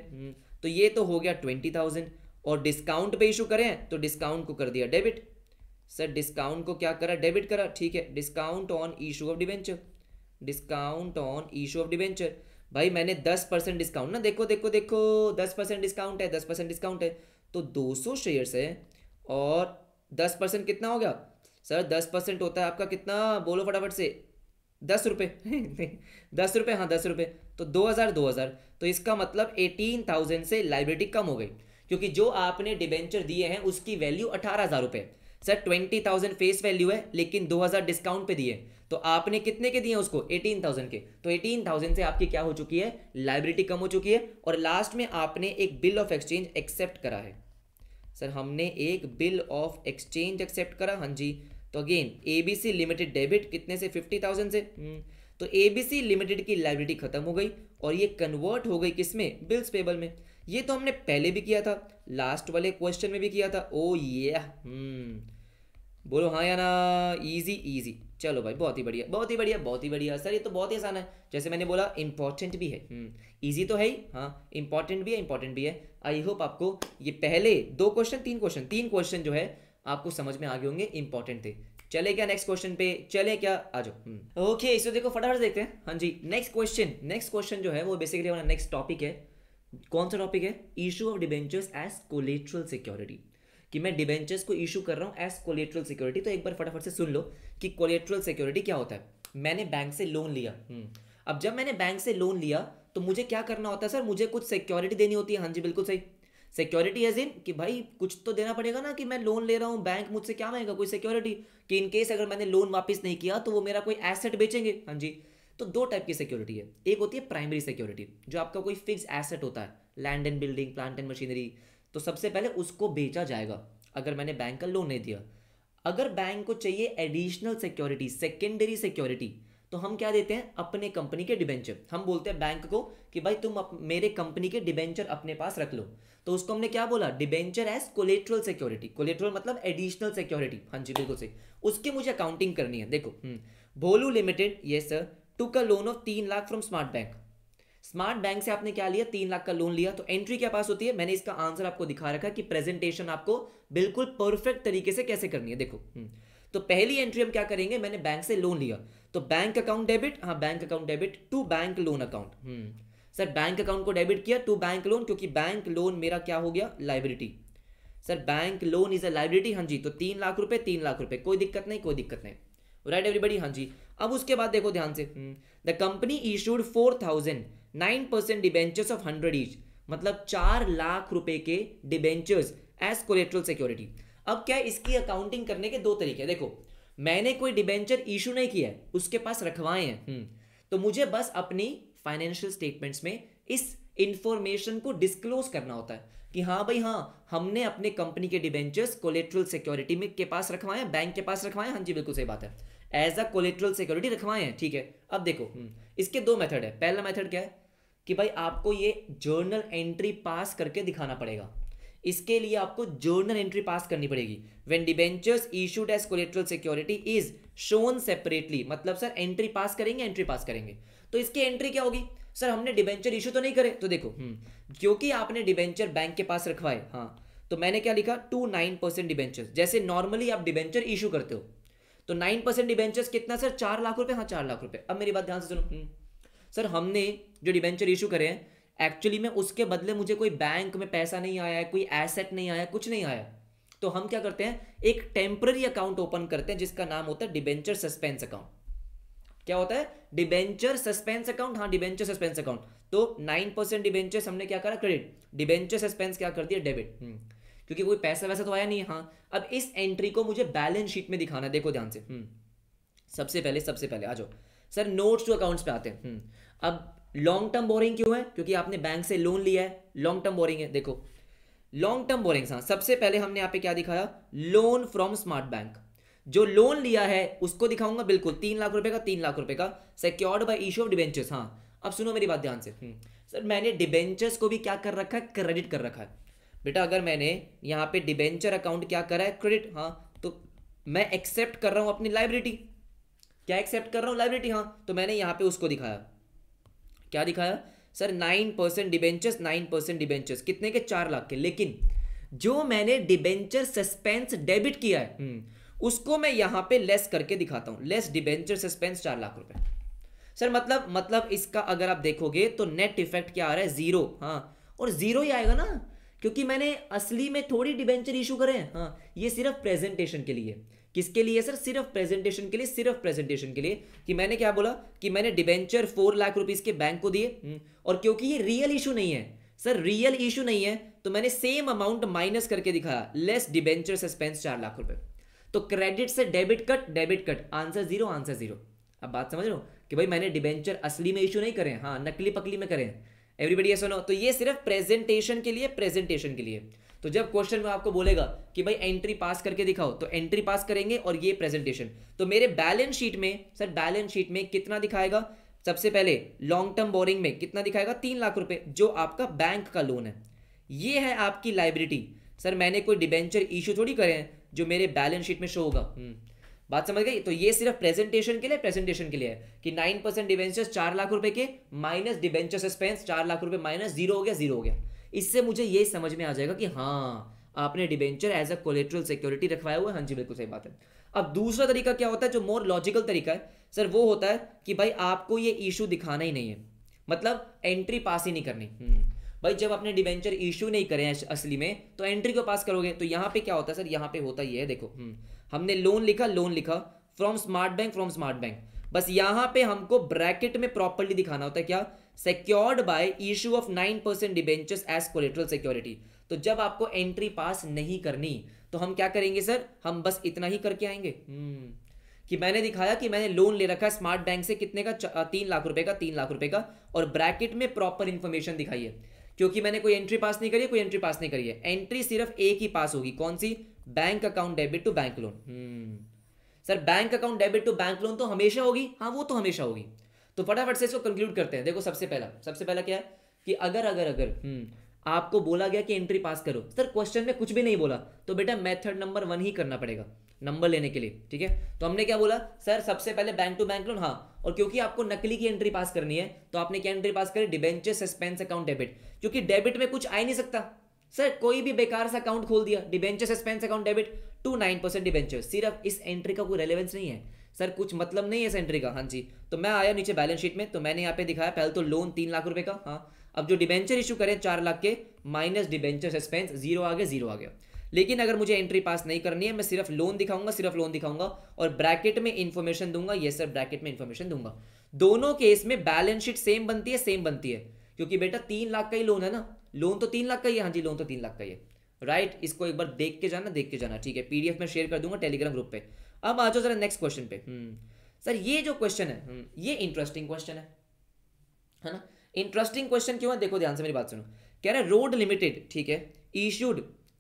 S1: तो ये तो हो गया 20,000। और डिस्काउंट पे इशू करें तो डिस्काउंट को कर दिया डेबिट। सर डिस्काउंट को क्या करा? डेबिट करा, ठीक है। Discount on issue of debenture, भाई मैंने 10% डिस्काउंट ना, देखो 10% डिस्काउंट है, तो 200 शेयर्स है और 10% कितना हो गया सर? 10% होता है आपका कितना? बोलो फटाफट से। 10 रुपये 10 रुपये, हाँ 10 रुपये, तो 2,000। तो इसका मतलब 18,000 से लाइबिलिटी कम हो गई, क्योंकि जो आपने डिबेंचर दिए हैं उसकी वैल्यू 18,000 रुपये। सर 20,000 फेस वैल्यू है, लेकिन 2,000 डिस्काउंट पे दिए, तो आपने कितने के दिए उसको? 18,000 के। तो 18,000 से आपकी क्या हो चुकी है? लाइबिलिटी कम हो चुकी है। और लास्ट में आपने एक बिल ऑफ एक्सचेंज एक्सेप्ट करा है। सर हमने एक बिल ऑफ एक्सचेंज एक्सेप्ट करा, हाँ जी। तो अगेन ABC लिमिटेड डेबिट, कितने से? 50,000 से। तो ABC लिमिटेड की लाइबिलिटी खत्म हो गई और ये कन्वर्ट हो गई किसमें? बिल्स पेबल में। ये तो हमने पहले भी किया था, लास्ट वाले क्वेश्चन में भी किया था। ओ ये बोलो हाँ या ना? इजी। चलो भाई, बहुत ही बढ़िया सर, ये तो बहुत ही आसान है। जैसे मैंने बोला इंपॉर्टेंट भी है, इजी तो है ही, हाँ इंपॉर्टेंट भी है। आई होप आपको ये पहले 2 क्वेश्चन 3 क्वेश्चन जो है आपको समझ में आ गए होंगे, इंपॉर्टेंट थे। चले क्या नेक्स्ट क्वेश्चन पे? चले क्या? आ जाओ। ओके, इसको देखो फटाफट देखते हैं। हाँ जी, नेक्स्ट क्वेश्चन जो है वो बेसिकली हमारा नेक्स्ट टॉपिक है। कौन सा टॉपिक है? Issue of debentures as collateral security, कि मैं डिबेंचर्स को इशू कर रहा हूँ एज कोलेट्रल सिक्योरिटी। तो एक बार फटाफट से सुन लो कि कोलेट्रल सिक्योरिटी क्या होता है। मैंने बैंक से लोन लिया, अब जब मैंने बैंक से लोन लिया तो मुझे क्या करना होता है सर? मुझे कुछ सिक्योरिटी देनी होती है। हाँ जी बिल्कुल सही, सिक्योरिटी एज इन कि भाई कुछ तो देना पड़ेगा ना, कि मैं लोन ले रहा हूँ, बैंक मुझसे क्या मांगेगा? कोई सिक्योरिटी, कि इन केस अगर मैंने लोन वापस नहीं किया तो वो मेरा कोई एसेट बेचेंगे। हाँ जी, तो दो टाइप की सिक्योरिटी है। एक होती है प्राइमरी सिक्योरिटी, जो आपका कोई फिक्स एसेट होता है, land and building, plant and machinery, तो सबसे पहले उसको बेचा जाएगा अगर मैंने बैंक का लोन नहीं दिया। अगर बैंक को चाहिए एडिशनल सिक्योरिटी, सेकेंडरी सिक्योरिटी, तो हम क्या देते हैं? अपने कंपनी के डिबेंचर। हम बोलते हैं बैंक को कि भाई तुम मेरे कंपनी के डिबेंचर अपने पास रख लो, तो उसको हमने क्या बोला? Debenture as collateral security. Collateral मतलब एडिशनल सिक्योरिटी। हाँ जी बिल्कुल सही, उसकी मुझे अकाउंटिंग करनी है। देखो, Bholu limited, yes sir, took a loan of 3 lakh from smart bank. Smart bank से आपने क्या लिया? 3 लाख का लोन लिया। तो एंट्री क्या पास होती है? मैंने इसका आंसर आपको दिखा रखा है कि प्रेजेंटेशन आपको बिल्कुल परफेक्ट तरीके से कैसे करनी है। देखो, तो पहली एंट्री हम क्या करेंगे? मैंने बैंक से लोन लिया, तो बैंक अकाउंट डेबिट, हाँ bank account debit to bank loan account. Sir bank account को डेबिट किया टू बैंक लोन, क्योंकि बैंक लोन मेरा क्या हो गया? Liability. Sir bank loan is a liability. हाँ जी, तो 3 लाख रुपए, 3 लाख रुपए, कोई दिक्कत नहीं, कोई दिक्कत नहीं, राइट एवरीबडी। हाँ जी, अब उसके बाद देखो ध्यान से, the company issued 4,009% debentures of 100 each, मतलब 4 लाख रुपए के डिबेंचर्स एज कोलेट्रल सिक्योरिटी। अब क्या है? इसकी अकाउंटिंग करने के दो तरीके। देखो, मैंने कोई डिबेंचर इशू नहीं किया है, उसके पास रखवाए हैं, तो मुझे बस अपनी फाइनेंशियल स्टेटमेंट्स में इस इंफॉर्मेशन को डिस्क्लोज करना होता है कि हाँ भाई हाँ, हमने अपने कंपनी के डिबेंचर्स कोलेट्रल सिक्योरिटी में के पास रखवाए हैं, बैंक के पास रखवाए हैं। हाँ जी बिल्कुल सही बात है, एज अ कोलेट्रल सिक्योरिटी रखवाए हैं। ठीक है, अब देखो, इसके दो मेथड है। पहला मेथड क्या है कि भाई आपको ये जर्नल एंट्री पास करके दिखाना पड़ेगा। इसके लिए आपको जर्नल एंट्री पास करनी पड़ेगी। When debentures issued as collateral security is shown separately, मतलब सर एंट्री पास करेंगे, एंट्री पास करेंगे। तो इसकी एंट्री क्या होगी? सर हमने डिबेंचर इशू तो नहीं करे, तो देखो, क्योंकि आपने डिबेंचर बैंक के पास रखवाए, हाँ, तो मैंने क्या लिखा? 9% डिबेंचर्स। जैसे नॉर्मली आप डिबेंचर इशू करते हो तो 9% डिबेंचर्स कितना सर? 4 लाख रुपए। हाँ 4 लाख रुपए। अब मेरी बात ध्यान से सुनो, सर हमने जो डिबेंचर इशू करे हैं, एक्चुअली में उसके बदले मुझे कोई बैंक में पैसा नहीं आया है, कोई एसेट नहीं आया, कुछ नहीं आया, तो हम क्या करते हैं? एक टेम्पररी अकाउंट ओपन करते हैं जिसका नाम होता है डिबेंचर सस्पेंस अकाउंट। क्या होता है? Debenture suspense account. हाँ डिबेंचर सस्पेंस अकाउंट। तो 9% डिबेंचर्स हमने क्या करा? क्रेडिट। डिबेंचर सस्पेंस क्या कर दिया? डेबिट, क्योंकि कोई पैसा वैसा तो आया नहीं। हाँ, अब इस एंट्री को मुझे बैलेंस शीट में दिखाना है। देखो ध्यान से, सबसे पहले आ जाओ सर, नोट्स टू अकाउंट्स पे आते हैं। अब लॉन्ग टर्म बोरिंग क्यों है? क्योंकि आपने बैंक से लोन लिया है, लॉन्ग टर्म बोरिंग है। देखो लॉन्ग टर्म बोरिंग, हाँ सबसे पहले हमने यहाँ पे क्या दिखाया? Loan from smart bank. जो लोन लिया है उसको दिखाऊंगा, बिल्कुल 3 लाख रुपए का, 3 लाख रुपए का, secured by issue of debentures. हाँ अब सुनो मेरी बात ध्यान से, सर मैंने डिबेंचर्स को भी क्या कर रखा है? क्रेडिट कर रखा है। बेटा अगर मैंने यहाँ पे डिबेंचर अकाउंट क्या करा है? क्रेडिट। हाँ, तो मैं एक्सेप्ट कर रहा हूँ अपनी लाइबिलिटी। क्या एक्सेप्ट कर रहा हूँ? लाइबिलिटी। हाँ, तो मैंने यहाँ पे उसको दिखाया, क्या दिखाया सर? 9% डिबेंचर्स, 9% डिबेंचर्स कितने के? 4 लाख के। लेकिन जो मैंने डिबेंचर सस्पेंस डेबिट किया है उसको मैं यहां पे लेस करके दिखाता हूं। लेस डिबेंचर सस्पेंस 4 लाख रुपए। सर मतलब इसका अगर आप देखोगे तो नेट इफेक्ट क्या आ रहा है? 0। हाँ, और 0 ही आएगा ना, क्योंकि मैंने असली में थोड़ी डिबेंचर इशू करे हैं। हाँ, ये सिर्फ प्रेजेंटेशन के लिए। किसके लिए सर? सिर्फ प्रेजेंटेशन के लिए, सिर्फ प्रेजेंटेशन के लिए। कि मैंने क्या बोला कि मैंने डिबेंचर 4 लाख रुपीस के बैंक को दिए, और क्योंकि ये रियल इशू नहीं है सर, रियल इशू नहीं है, तो मैंने सेम अमाउंट माइनस करके दिखाया, लेस डिबेंचर सस्पेंस 4 लाख रुपए। तो क्रेडिट से debit cut, debit cut, answer 0, answer 0। अब बात समझ रहे हो कि भाई मैंने डिबेंचर असली में इशू नहीं करे, हाँ नकली पकली में करे। एवरीबडी सुनो, तो ये सिर्फ प्रेजेंटेशन के लिए, प्रेजेंटेशन के लिए। तो जब क्वेश्चन में आपको बोलेगा कि भाई एंट्री पास करके दिखाओ, तो एंट्री पास करेंगे और ये प्रेजेंटेशन। तो मेरे बैलेंस शीट में सर, बैलेंस शीट में कितना दिखाएगा? सबसे पहले लॉन्ग टर्म बोरिंग में कितना दिखाएगा? 3 लाख रुपए, जो आपका बैंक का लोन है। ये है आपकी लाइबिलिटी। सर मैंने कोई डिबेंचर इशू थोड़ी करे हैं जो मेरे बैलेंस शीट में शो होगा। बात समझ गई? तो ये सिर्फ प्रेजेंटेशन के लिए, प्रेजेंटेशन के लिए है कि 9% डिबेंचर्स 4 लाख रुपए के, माइनस डिबेंचर सस्पेंस 4 लाख रुपए, माइनस 0 हो गया, 0 हो गया। इससे मुझे ये समझ में आ जाएगा कि हाँ आपने debenture as a collateral security रखवाया हुआ है। हाँ जी बिल्कुल सही बात है। अब दूसरा तरीका क्या होता है, जो मोर लॉजिकल तरीका है सर, वो होता है कि भाई आपको ये इशू दिखाना ही नहीं है, मतलब एंट्री पास ही नहीं करनी। भाई जब आपने डिबेंचर इशू नहीं करे हैं असली में तो एंट्री को पास करोगे। तो यहाँ पे क्या होता है सर, यहाँ पे होता ही है, देखो हमने लोन लिखा फ्रॉम स्मार्ट बैंक, बस यहाँ पे हमको ब्रैकेट में प्रॉपर्ली दिखाना होता है क्या, secured by issue of 9% debentures as collateral security. तो जब आपको एंट्री पास नहीं करनी तो हम क्या करेंगे सर, हम बस इतना ही करके आएंगे कि मैंने दिखाया कि मैंने लोन ले रखा है स्मार्ट बैंक से कितने का, 3 लाख रुपए का, और ब्रैकेट में प्रॉपर इंफॉर्मेशन दिखाई है। क्योंकि मैंने कोई एंट्री पास नहीं करी है, एंट्री सिर्फ एक ही पास होगी, कौन सी, bank account debit to bank loan. Sir bank account debit to bank loan तो हमेशा होगी, हाँ वो तो हमेशा होगी। तो फटाफट से इसको कंक्लूड करते हैं। देखो सबसे पहला क्या है कि अगर आपको बोला गया कि एंट्री पास करो, सर क्वेश्चन में कुछ भी नहीं बोला तो बेटा मेथड नंबर 1 ही करना पड़ेगा नंबर लेने के लिए, ठीक है। तो हमने क्या बोला सर, सबसे पहले बैंक टू बैंक लोन, हाँ, और क्योंकि आपको नकली की एंट्री पास करनी है तो आपने क्या एंट्री पास करी, डिबेंचर सस्पेंस अकाउंट डेबिट, क्योंकि डेबिट में कुछ आ ही नहीं सकता। सर कोई भी बेकार सा अकाउंट खोल दिया, debenture suspense account debit to 9% debenture, सिर्फ इस एंट्री का कोई रेलेवेंस नहीं है सर, कुछ मतलब नहीं है इस एंट्री का। हाँ जी, तो मैं आया नीचे बैलेंस शीट में, तो मैंने यहाँ पे दिखाया पहले तो लोन 3 लाख रुपए का, हाँ, अब जो डिबेंचर इशू करें 4 लाख के माइनस डिबेंचर सस्पेंस, जीरो आ गया। लेकिन अगर मुझे एंट्री पास नहीं करनी है, मैं सिर्फ लोन दिखाऊंगा और ब्रैकेट में इंफॉर्मेशन दूंगा, ये सर ब्रैकेट में इंफॉर्मेशन दूंगा। दोनों केस में बैलेंस शीट सेम बनती है, क्योंकि बेटा 3 लाख का ही लोन है ना, लोन तो 3 लाख का ही है, हाँ जी लोन तो 3 लाख का ही है, राइट। इसको एक बार देख के जाना, ठीक है, पीडीएफ में शेयर कर दूंगा टेलीग्राम ग्रुप पे। अब आ जाओ जरा नेक्स्ट क्वेश्चन पे। सर ये जो क्वेश्चन है ये इंटरेस्टिंग क्वेश्चन है ना। इंटरेस्टिंग क्वेश्चन क्यों है, देखो ध्यान से मेरी बात सुनो। कह रहा है रोड लिमिटेड, ठीक है,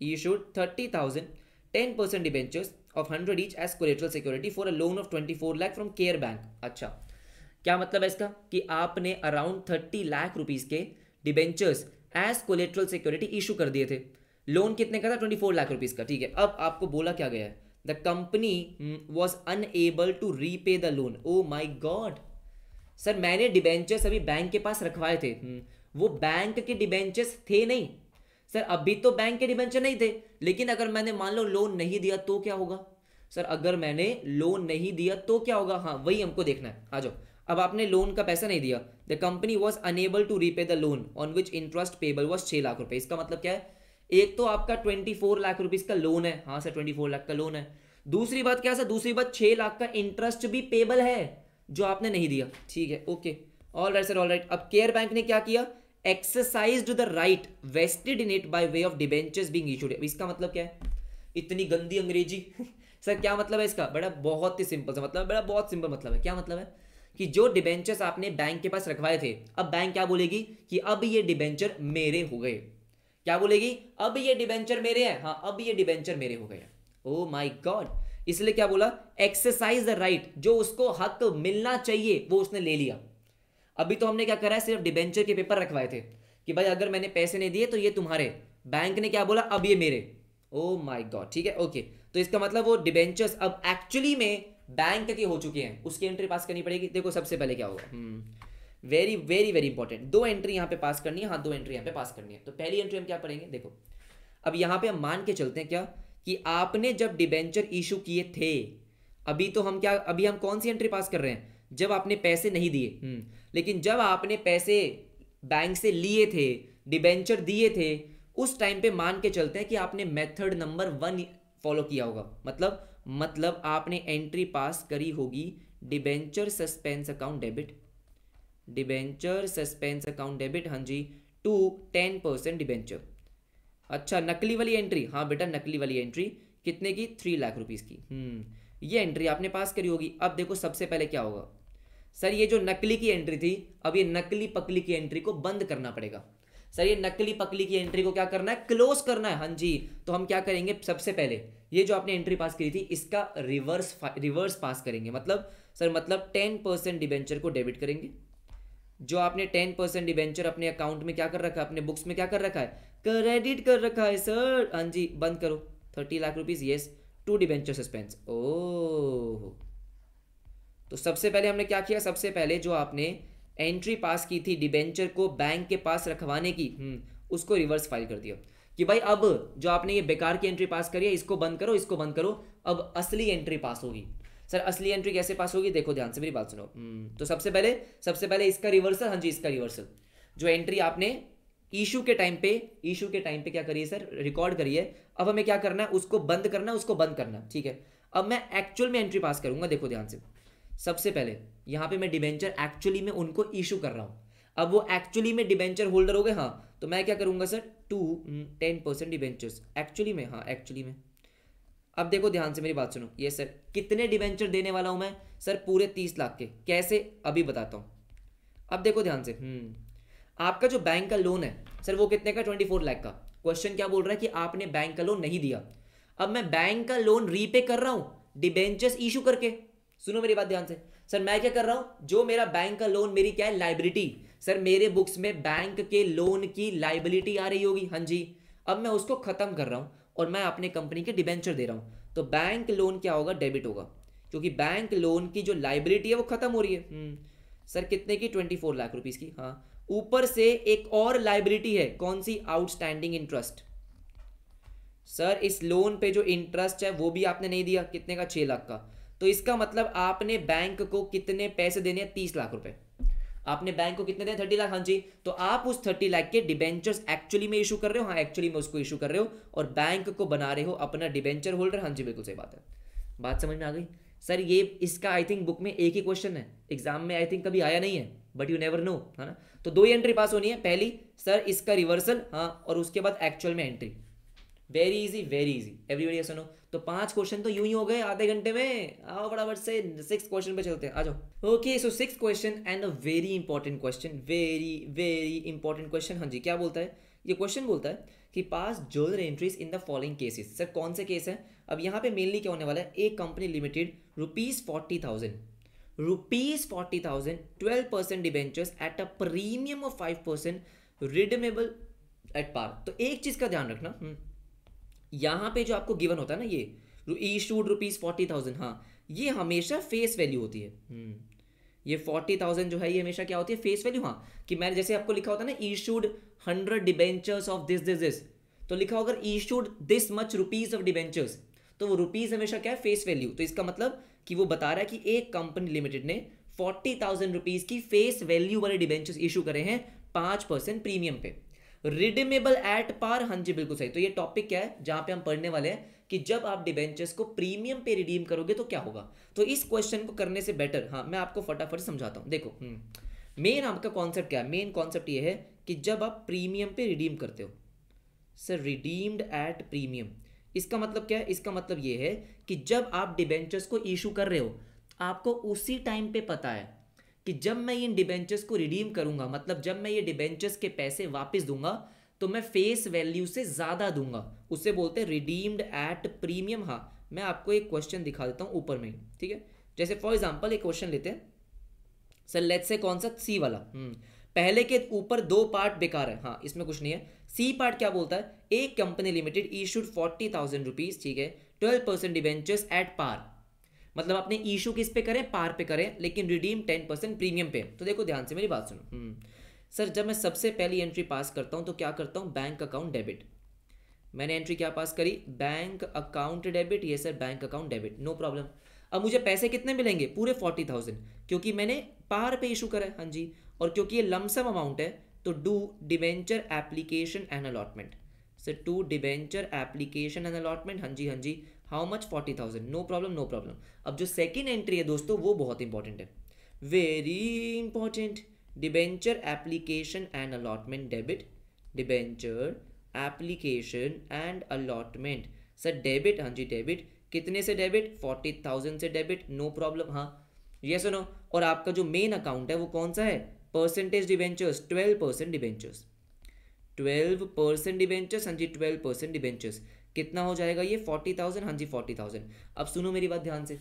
S1: issued 30,000 10% debentures of 100 each as collateral security for a loan of 24 lakh from Care Bank. अच्छा, क्या मतलब है इसका कि आपने अराउंड 30 लाख रुपीस के debentures as collateral security issue कर दिए थे। लोन कितने का था, 24 लाख रुपीस का, ठीक है। अब आपको बोला क्या गया है, the company was unable to repay the loan. Oh my god sir, मैंने डिबेंचर्स अभी बैंक के पास रखवाए थे, वो बैंक के डिबेंचर्स थे नहीं सर, अभी तो बैंक के डिबेंचर नहीं थे, लेकिन अगर मैंने मान लो लोन नहीं दिया तो क्या होगा सर, अगर मैंने लोन नहीं दिया तो क्या होगा, हाँ वही हमको देखना है। आ जाओ, अब आपने लोन का पैसा नहीं दिया, the company was unable to repay the loan on which interest payable was 6 lakh रुपए। इसका मतलब क्या है, एक तो आपका 24 लाख रुपीज का लोन है, हाँ सर 24 लाख का लोन है, दूसरी बात क्या सर, दूसरी बात 6 लाख का इंटरेस्ट भी पेबल है जो आपने नहीं दिया, ठीक है, okay, all right sir, all right. अब केयर बैंक ने क्या किया, exercised the right vested in it by way of debentures being issued. इसका मतलब क्या है, इतनी गंदी अंग्रेजी सर क्या मतलब है इसका, बड़ा बहुत ही सिंपल सा मतलब, बड़ा बहुत सिंपल मतलब है। क्या मतलब है कि जो डिबेंचर्स आपने बैंक के पास रखवाए थे, अब बैंक क्या बोलेगी कि अब ये डिबेंचर मेरे हो गए, क्या बोलेगी, अब ये डिबेंचर मेरे हैं, हाँ अब ये डिबेंचर मेरे हो गए। ओ माय गॉड, इसलिए क्या बोला, एक्सरसाइज द राइट, जो उसको हक मिलना चाहिए वो उसने ले लिया। अभी तो हमने क्या करा है, सिर्फ डिबेंचर के पेपर रखवाए थे कि भाई अगर मैंने पैसे नहीं दिए तो ये तुम्हारे, बैंक ने क्या बोला, अब ये मेरे। ओ माय गॉड, ठीक है, ओके। तो इसका मतलब वो डिबेंचर्स अब एक्चुअली में बैंक के हो चुके हैं, उसकी एंट्री पास करनी पड़ेगी। देखो सबसे पहले क्या होगा, very very very important, 2 entry यहाँ पे पास करनी है, हाँ 2 एंट्री यहाँ पे पास करनी है। तो पहली एंट्री हम क्या पढ़ेंगे, देखो अब यहाँ पे हम मान के चलते हैं क्या कि आपने जब डिबेंचर इशू किए थे, अभी तो हम क्या, अभी हम कौन सी एंट्री पास कर रहे हैं, जब आपने पैसे नहीं दिए, लेकिन जब आपने पैसे बैंक से लिए थे, डिबेंचर दिए थे, उस टाइम पे मान के चलते हैं कि आपने मेथड नंबर 1 फॉलो किया होगा। मतलब आपने एंट्री पास करी होगी डिबेंचर सस्पेंस अकाउंट डेबिट, हाँ जी, टू 10% डिबेंचर। अच्छा, नकली वाली एंट्री, हाँ बेटा नकली वाली एंट्री कितने की, 3 लाख रुपीस की, ये एंट्री आपने पास करी होगी। अब देखो सबसे पहले क्या होगा सर, ये जो नकली की एंट्री थी, अब ये नकली पकली की एंट्री को बंद करना पड़ेगा सर, ये नकली पकली की एंट्री को क्या करना है, क्लोज करना है, हाँ जी। तो हम क्या करेंगे, सबसे पहले ये जो आपने एंट्री पास करी थी इसका रिवर्स पास करेंगे। मतलब सर, मतलब 10% डिबेंचर को डेबिट करेंगे, जो आपने 10% डिबेंचर अपने अकाउंट में क्या कर रखा है, अपने बुक्स में क्या कर रखा है, क्रेडिट कर रखा है सर, हाँ जी, बंद करो 30 lakh rupees, yes, to debenture suspense. ओह, तो सबसे पहले हमने क्या किया, सबसे पहले जो आपने एंट्री पास की थी डिबेंचर को बैंक के पास रखवाने की, उसको रिवर्स फाइल कर दिया कि भाई अब जो आपने ये बेकार की एंट्री पास करी है इसको बंद करो, अब असली एंट्री पास होगी। सर असली एंट्री कैसे पास होगी, देखो ध्यान से मेरी बात सुनो। तो सबसे पहले इसका रिवर्सल, हाँ जी इसका रिवर्सल, जो एंट्री आपने इशू के टाइम पे क्या करिए सर, रिकॉर्ड करिए। अब हमें क्या करना है, उसको बंद करना है, उसको बंद करना है, ठीक है। अब मैं एक्चुअल में एंट्री पास करूंगा, देखो ध्यान से। सबसे पहले यहाँ पे मैं डिबेंचर एक्चुअली में उनको इशू कर रहा हूँ। अब वो एक्चुअली में डिबेंचर होल्डर हो गए, हाँ, तो मैं क्या करूंगा सर, 10% डिबेंचर्स एक्चुअली में, हाँ एक्चुअली में। अब देखो ध्यान से मेरी बात सुनो, ये सर कितने डिबेंचर देने वाला हूं मैं, सर पूरे 30 लाख के। कैसे, अभी बताता हूं। अब देखो ध्यान से, आपका जो बैंक का लोन है सर वो कितने का, 24 लाख का। क्वेश्चन क्या बोल रहा है कि आपने बैंक का लोन नहीं दिया। अब मैं बैंक का लोन रीपे कर रहा हूं डिबेंचर्स इशू करके। सुनो मेरी बात ध्यान से, सर मैं क्या कर रहा हूं, जो मेरा बैंक का लोन, मेरी क्या है, लाइबिलिटी। सर मेरे बुक्स में बैंक के लोन की लाइबिलिटी आ रही होगी, हाँ जी। अब मैं उसको खत्म कर रहा हूं और मैं अपने कंपनी के डिबेंचर दे रहा हूं, तो बैंक लोन क्या होगा, डेबिट होगा, क्योंकि बैंक लोन की जो लाइबिलिटी है वो खत्म हो रही है। सर कितने की, 24 लाख रुपीस की, हाँ। ऊपर से एक और लाइबिलिटी है, कौन सी, आउटस्टैंडिंग इंटरेस्ट। सर इस लोन पे जो इंटरेस्ट है वो भी आपने नहीं दिया, कितने का, 6 लाख का। तो इसका मतलब आपने बैंक को कितने पैसे देने हैं, 30 लाख रुपए। आपने बैंक को कितने दें, 30 लाख, हाँ जी। तो आप उस 30 लाख के डिबेंचर्स एक्चुअली में इशू कर रहे हो, हाँ एक्चुअली में उसको इशू कर रहे हो, और बैंक को बना रहे हो अपना डिबेंचर होल्डर, हाँ जी बिल्कुल सही बात है। बात समझ में आ गई सर। ये इसका आई थिंक बुक में एक ही क्वेश्चन है, एग्जाम में आई थिंक कभी आया नहीं है, बट यू नेवर नो, है ना। तो 2 ही एंट्री पास होनी है, पहली सर इसका रिवर्सल, हाँ, और उसके बाद एक्चुअल में entry. Very easy, very easy, everybody सुनो। तो 5 क्वेश्चन तो यूं ही हो गए आधे घंटे में। आओ फटाफट से 6 क्वेश्चन पे चलते हैं, आ जाओ। Okay, so 6 question and a very important question, very very important question. हाँ जी, क्या बोलता है ये क्वेश्चन, बोलता है कि पास journal entries in the following cases. Sir कौन से केस है, अब यहाँ पे मेनली क्या होने वाला है, एक company limited ₹40,000, ₹40,000, 12% debentures at a premium of 5%, redeemable at par. तो एक चीज का ध्यान रखना, यहाँ पे जो आपको गिवन होता है ना, ये इशूड ₹40,000, हाँ, ये हमेशा फेस वैल्यू होती है। ये 40,000 जो है ये हमेशा क्या होती है, फेस वैल्यू, हाँ। कि मैंने जैसे आपको लिखा होता है ना, issued 100 debentures of this this this, तो लिखा होगा issued this much rupees of debentures, तो वो रुपीज हमेशा क्या है, फेस वैल्यू। तो इसका मतलब कि वो बता रहा है कि एक कंपनी लिमिटेड ने 40,000 रुपीज की फेस वैल्यू वाले डिबेंचर्स इशू करे हैं 5% प्रीमियम पे, रिडीमेबल एट पार, हाँ जी बिल्कुल सही। तो ये टॉपिक क्या है जहां पे हम पढ़ने वाले हैं कि जब आप डिबेंचर्स को प्रीमियम पे रिडीम करोगे तो क्या होगा। तो इस क्वेश्चन को करने से बेटर, हाँ, मैं आपको फटाफट समझाता हूं। देखो, मेन आपका कॉन्सेप्ट क्या है, मेन कॉन्सेप्ट ये है कि जब आप प्रीमियम पे रिडीम करते हो, सर रिडीम्ड एट प्रीमियम, इसका मतलब क्या है, इसका मतलब ये है कि जब आप डिबेंचर्स को इशू कर रहे हो, आपको उसी टाइम पे पता है कि जब मैं इन डिबेंचर्स को रिडीम करूंगा, मतलब जब मैं ये डिबेंचर्स के पैसे वापस दूंगा, तो मैं फेस वैल्यू से ज्यादा दूंगा, उससे बोलते हैं रिडीम्ड एट प्रीमियम। हाँ, मैं आपको एक क्वेश्चन दिखा देता हूं ऊपर में ही, ठीक है। जैसे फॉर एग्जांपल एक क्वेश्चन लेते हैं, सर लेट्स से कौन सा, सी वाला, पहले के ऊपर 2 पार्ट बेकार है, हाँ इसमें कुछ नहीं है। सी पार्ट क्या बोलता है, एक कंपनी लिमिटेड इशूड 40,000 रुपीज, ठीक है, 12% डिबेंचर्स एट पार, मतलब अपने इशू किस पे करें, पार पे करें, लेकिन रिडीम 10% प्रीमियम पे। तो देखो ध्यान से मेरी बात सुनो, सर जब मैं सबसे पहली एंट्री पास करता हूं तो क्या करता हूं, बैंक अकाउंट डेबिट। मैंने एंट्री क्या पास करी, बैंक अकाउंट डेबिट, ये sir bank account debit, no problem. अब मुझे पैसे कितने मिलेंगे, पूरे 40,000, क्योंकि मैंने पार पे इशू करा है, हाँ जी, और क्योंकि ये लमसम अमाउंट है, तो to debenture application and allotment. Sir to debenture application and allotment, हाँ जी हाँ जी, how much, 40,000, no problem no problem. अब जो सेकेंड एंट्री है दोस्तों वो बहुत इंपॉर्टेंट है, very important, debenture application and allotment debit, debenture application and allotment. Sir debit, हाँ जी डेबिट, कितने से डेबिट, 40,000 से डेबिट, नो प्रॉब्लम, हाँ ये सुनो। और आपका जो मेन अकाउंट है वो कौन सा है, परसेंटेज डिबेंचर्स, 12% डिबेंचर्स, 12% डिबेंचर्स, हाँ जी 12% डिबेंचर्स, कितना हो जाएगा ये, 40,000, हाँ जी 40,000। अब सुनो मेरी बात ध्यान से,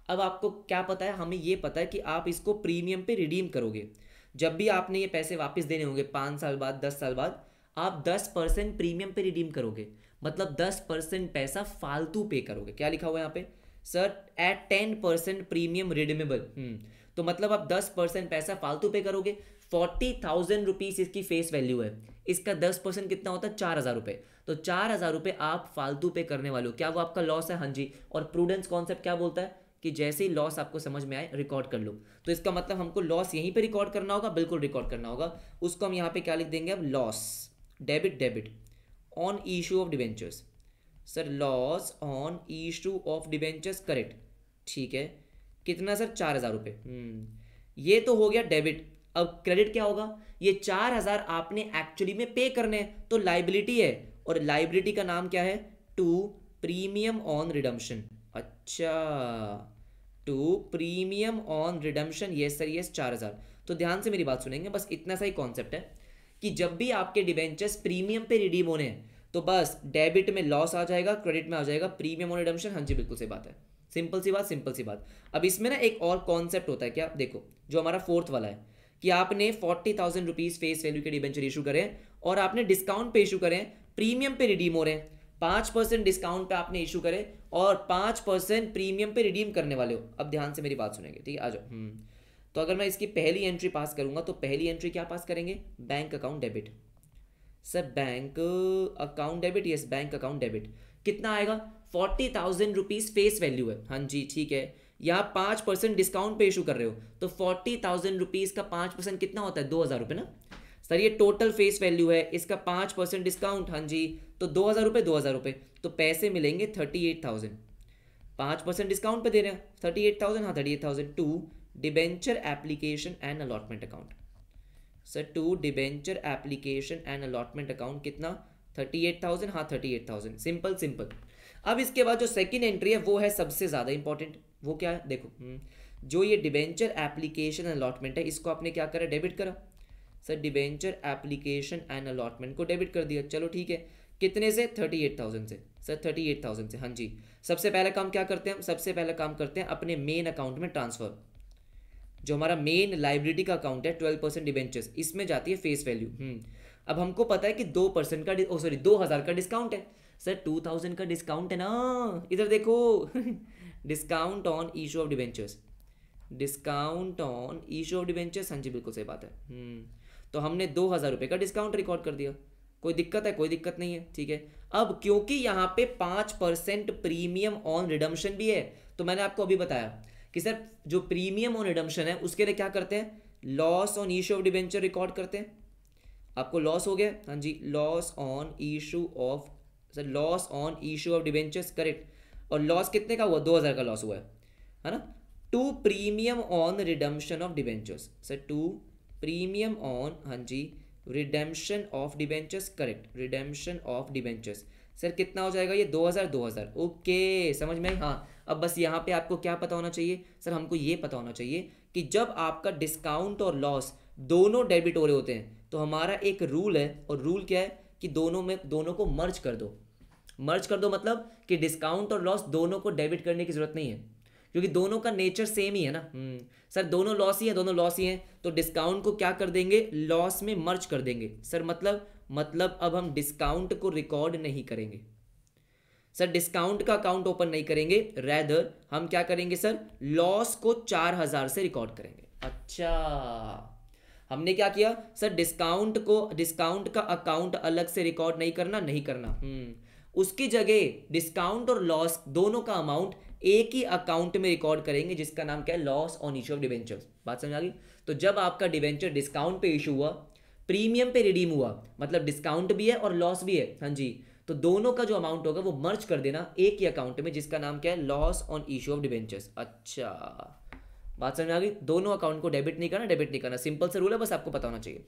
S1: अब आपको क्या पता है, हमें ये पता है कि आप इसको प्रीमियम पे रिडीम करोगे। जब भी आपने ये पैसे वापस देने होंगे 5 साल बाद, 10 साल बाद, आप 10% प्रीमियम पे रिडीम करोगे, मतलब 10% पैसा फालतू पे करोगे। क्या लिखा हुआ है यहाँ पे, सर एट 10% प्रीमियम रिडीमेबल, तो मतलब आप 10% पैसा फालतू पे करोगे। 40,000 रुपीज इसकी फेस वैल्यू है, इसका 10% कितना होता है, 4,000 रुपये, तो 4,000 रुपये आप फालतू पे करने वाले हो, क्या वो आपका लॉस है, हाँ जी। और प्रूडेंस कॉन्सेप्ट क्या बोलता है कि जैसे ही लॉस आपको समझ में आए रिकॉर्ड कर लो। तो इसका मतलब हमको लॉस यहीं पे रिकॉर्ड करना होगा, बिल्कुल रिकॉर्ड करना होगा। उसको हम यहाँ पे क्या लिख देंगे अब, loss debit on issue of debentures. Sir loss on issue of debentures, correct, ठीक है। कितना सर, 4,000 रुपये। ये तो हो गया डेबिट। अब क्रेडिट क्या होगा, ये 4,000 आपने एक्चुअली में पे करने हैं, तो लाइबिलिटी है, और लाइबिलिटी का नाम क्या है, टू प्रीमियम ऑन रिडम्पशन। अच्छा, to premium on redemption, yes sir yes, 4,000। तो ध्यान से मेरी बात सुनेंगे, बस इतना सा ही कॉन्सेप्ट है कि जब भी आपके डिवेंचर्स प्रीमियम पे रिडीम होने हैं तो बस डेबिट में लॉस आ जाएगा, क्रेडिट में आ जाएगा प्रीमियम ऑन रिडम्पशन। हाँ जी बिल्कुल सही बात है, सिंपल सी बात, सिंपल सी बात। अब इसमें ना एक और कॉन्सेप्ट होता है, क्या, देखो जो हमारा फोर्थ वाला है कि आपने 40,000 रुपीज फेस वैल्यू के डिवेंचर इशू करें और आपने डिस्काउंट पे इशू करें, प्रीमियम पे रिडीम हो रहे हैं, 5% डिस्काउंट पे आपने इशू करे और 5% प्रीमियम पे रिडीम करने वाले हो। अब ध्यान से मेरी बात सुनेंगे, ठीक है, आ जाओ। तो अगर मैं इसकी पहली एंट्री पास करूंगा तो पहली एंट्री क्या पास करेंगे, bank account debit. Sir bank account debit, yes bank account debit. कितना आएगा, 40,000 रुपीज फेस वैल्यू है, हाँ जी ठीक है। यहाँ 5% डिस्काउंट पे इशू कर रहे हो तो 40,000 रुपीज का 5% कितना होता है, 2,000 रुपये ना। सर ये टोटल फेस वैल्यू है, इसका 5% डिस्काउंट, हाँ जी, तो 2,000 रुपये, 2,000 रुपये, तो पैसे मिलेंगे 38,000। 5% डिस्काउंट पे दे रहे हैं 38,000, हाँ 38,000। To debenture application and allotment account. Sir to debenture application and allotment account कितना, 38,000, हाँ 38,000, सिंपल सिंपल। अब इसके बाद जो सेकंड एंट्री है वो है सबसे ज़्यादा इंपॉर्टेंट। वो क्या है, देखो जो ये डिबेंचर एप्लीकेशन एंड अलॉटमेंट है इसको आपने क्या करा, डेबिट करा। Sir debenture application and allotment को डेबिट कर दिया, चलो ठीक है। कितने से, 38,000 से। सर 38,000 से, हाँ जी। सबसे पहला काम क्या करते हैं हम, सबसे पहला काम करते हैं अपने मेन अकाउंट में ट्रांसफर। जो हमारा मेन लाइबिलिटी का अकाउंट है 12% डिबेंचर्स, इसमें जाती है फेस वैल्यू। अब हमको पता है कि 2% का, सॉरी 2,000 का डिस्काउंट है। सर 2,000 का डिस्काउंट है ना, इधर देखो discount on issue of debentures, discount on issue of debentures, हाँ जी बिल्कुल सही बात है। तो हमने 2,000 रुपये का डिस्काउंट रिकॉर्ड कर दिया। कोई दिक्कत है, कोई दिक्कत नहीं है, ठीक है। अब क्योंकि यहाँ पे 5% प्रीमियम ऑन रिडम्पशन भी है, तो मैंने आपको अभी बताया कि सर जो प्रीमियम ऑन रिडम्पशन है उसके लिए क्या करते हैं, loss on issue of debenture record करते हैं। आपको लॉस हो गया, हाँ जी, loss on issue of, sir loss on issue of debentures, correct. और लॉस कितने का हुआ, 2,000 का लॉस हुआ है ना। To premium on redemption of debentures, sir to premium on, हाँ जी, redemption of debentures, correct, redemption of debentures. Sir कितना हो जाएगा ये, 2,000 2,000, ओके समझ में आई। हाँ अब बस यहाँ पे आपको क्या पता होना चाहिए, सर हमको ये पता होना चाहिए कि जब आपका डिस्काउंट और लॉस दोनों डेबिट हो रहे होते हैं तो हमारा एक रूल है, और रूल क्या है कि दोनों को मर्ज कर दो। मर्ज कर दो मतलब कि डिस्काउंट और लॉस दोनों को डेबिट करने की जरूरत नहीं है, क्योंकि दोनों का नेचर सेम ही है ना। सर दोनों लॉस ही है, दोनों लॉस ही हैं, तो डिस्काउंट को क्या कर देंगे, लॉस में मर्ज कर देंगे। सर मतलब अब हम डिस्काउंट को रिकॉर्ड नहीं करेंगे, सर डिस्काउंट का अकाउंट ओपन नहीं करेंगे, रैदर हम क्या करेंगे सर, लॉस को 4,000 से रिकॉर्ड करेंगे। अच्छा हमने क्या किया सर, डिस्काउंट का अकाउंट अलग से रिकॉर्ड नहीं करना। उसकी जगह डिस्काउंट और लॉस दोनों का अमाउंट एक ही अकाउंट में रिकॉर्ड करेंगे जिसका नाम क्या है, loss on issue of debentures. बात समझ आ गई। तो जब आपका डिवेंचर डिस्काउंट पे इशू हुआ, प्रीमियम पे रिडीम हुआ, मतलब डिस्काउंट भी है और लॉस भी है, हाँ जी, तो दोनों का जो अमाउंट होगा वो मर्ज कर देना एक ही अकाउंट में जिसका नाम क्या है, loss on issue of debentures. अच्छा बात समझ आ गई। दोनों अकाउंट को डेबिट नहीं करना, सिंपल सा रूल है, बस आपको पता होना चाहिए।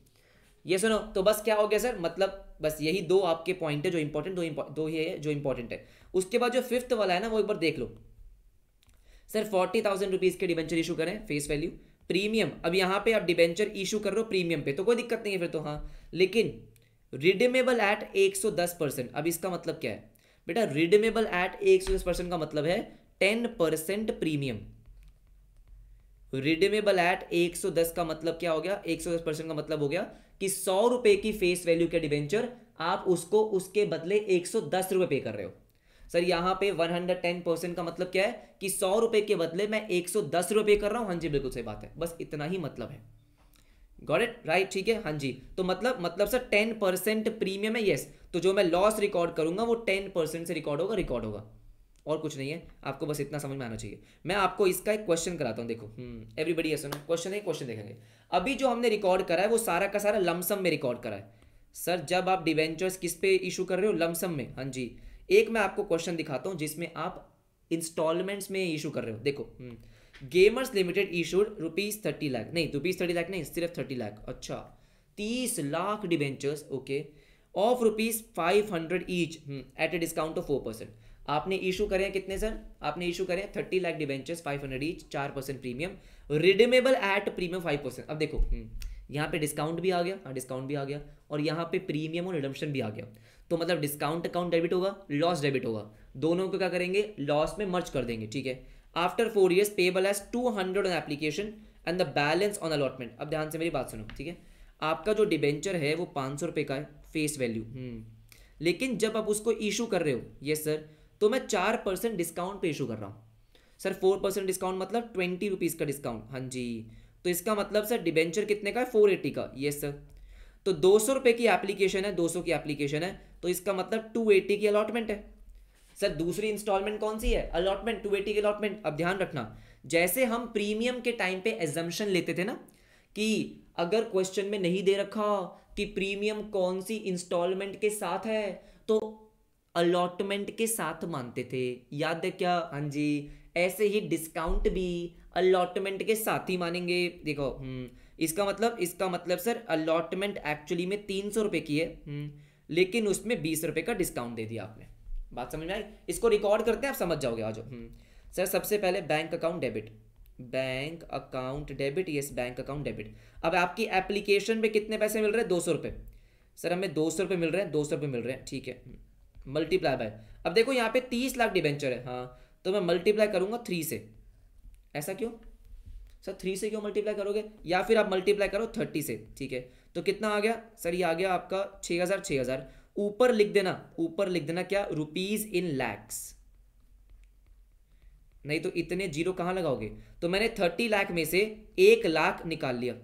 S1: ये सुनो, तो बस क्या हो गया सर, मतलब बस यही दो आपके पॉइंट है जो इंपॉर्टेंट, दो ही है जो इंपॉर्टेंट है। उसके बाद जो फिफ्थ वाला है ना वो एक बार देख लो। सर 40,000 रुपीज के डिबेंचर इशू करें, फेस वैल्यू प्रीमियम। अब यहाँ पे आप डिबेंचर इशू कर रहे हो प्रीमियम पे तो कोई दिक्कत नहीं है फिर तो, हाँ, लेकिन रिडीमेबल एट 110%। अब इसका मतलब क्या है बेटा, रिडीमेबल एट 110% का मतलब है 10% प्रीमियम। रिडीमेबल एट 110 का मतलब क्या हो गया, 110% का मतलब हो गया कि 100 रुपए की फेस वैल्यू के डिबेंचर आप उसको उसके बदले 110 रुपए पे कर रहे हो। सर यहाँ पे 110% का मतलब क्या है कि 100 रुपए के बदले मैं 110 रुपए कर रहा हूं। हाँ जी बिल्कुल सही बात है, बस इतना ही मतलब है। गॉट इट राइट, ठीक है, हाँ जी। तो मतलब सर 10% प्रीमियम है, यस। तो जो मैं लॉस रिकॉर्ड करूंगा वो 10% से रिकॉर्ड होगा। और कुछ नहीं है, आपको बस इतना समझ में आना चाहिए। मैं आपको इसका एक क्वेश्चन कराता हूँ, देखो एवरीबडी ये सुनो, क्वेश्चन है, क्वेश्चन देखेंगे। अभी जो हमने रिकॉर्ड करा है वो सारा का सारा लमसम में रिकॉर्ड करा है। सर जब आप डिवेंचर्स किस पे इशू कर रहे हो, लमसम में, हाँ जी। एक मैं आपको क्वेश्चन दिखाता हूँ जिसमें आप इंस्टॉलमेंट्स में इशू कर रहे हो, देखो गेमर्स लिमिटेड इशूड ₹30 लाख, नहीं ₹30 लाख नहीं, सिर्फ 30 लाख, अच्छा 30 lakh debentures, okay, of ₹500 each eight a discount of 4%। आपने इशू करे हैं कितने सर, आपने इशू करे हैं 30 lakh debentures, 500 each, 4% premium, redeemable at premium 5%। अब देखो यहाँ पे डिस्काउंट भी आ गया, हाँ डिस्काउंट भी आ गया, और यहाँ पे प्रीमियम और रिडम्पशन भी आ गया। तो मतलब डिस्काउंट अकाउंट डेबिट होगा, लॉस डेबिट होगा, दोनों को क्या करेंगे, लॉस में मर्ज कर देंगे, ठीक है। After 4 years payable as 200 on application and the balance on allotment. अब ध्यान से मेरी बात सुनो, ठीक है। आपका जो डिबेंचर है वो 500 रुपये का है फेस वैल्यू, लेकिन जब आप उसको इशू कर रहे हो, यस सर, तो मैं 4% डिस्काउंट पे इशू कर रहा हूँ सर। 4% डिस्काउंट मतलब 20 रुपीज़ का डिस्काउंट, हाँ जी। तो इसका मतलब सर डिबेंचर कितने का है, 480 का, यस सर। तो 200 रुपये की एप्लीकेशन है, 200 की एप्लीकेशन है, तो इसका मतलब 280 की अलॉटमेंट है सर। दूसरी इंस्टॉलमेंट कौन सी है, अलॉटमेंट, 280 की अलॉटमेंट। अब ध्यान रखना, जैसे हम प्रीमियम के टाइम पे एजम्पशन लेते थे ना, कि अगर क्वेश्चन में नहीं दे रखा कि प्रीमियम कौन सी इंस्टॉलमेंट के साथ है, तो अलॉटमेंट के साथ मानते थे, याद है क्या, हाँ जी। ऐसे ही डिस्काउंट भी अलॉटमेंट के साथ ही मानेंगे। देखो इसका मतलब सर अलॉटमेंट एक्चुअली में 300 रुपये की है, लेकिन उसमें 20 रुपये का डिस्काउंट दे दिया आपने। बात समझ में आई, इसको रिकॉर्ड करते हैं, आप समझ जाओगे। आ जाओ सर, सबसे पहले bank account debit, bank account debit, yes bank account debit. अब आपकी एप्लीकेशन पे कितने पैसे मिल रहे हैं, 200 रुपये सर, हमें 200 रुपये मिल रहे हैं, 200 रुपये मिल रहे हैं, ठीक है, मल्टीप्लाई बाय। अब देखो यहाँ पे 30 लाख डिबेंचर है, हाँ, तो मैं मल्टीप्लाई करूँगा 3 से। ऐसा क्यों सर, 3 से क्यों मल्टीप्लाई करोगे, या फिर आप मल्टीप्लाई करो 30 से, ठीक है। तो कितना आ गया सर, ये आ गया आपका 6000, 6000। ऊपर लिख देना, ऊपर लिख देना क्या, रुपीज इन लैक्स, नहीं तो इतने जीरो कहाँ लगाओगे। तो मैंने 30 लाख में से 1 लाख निकाल लिया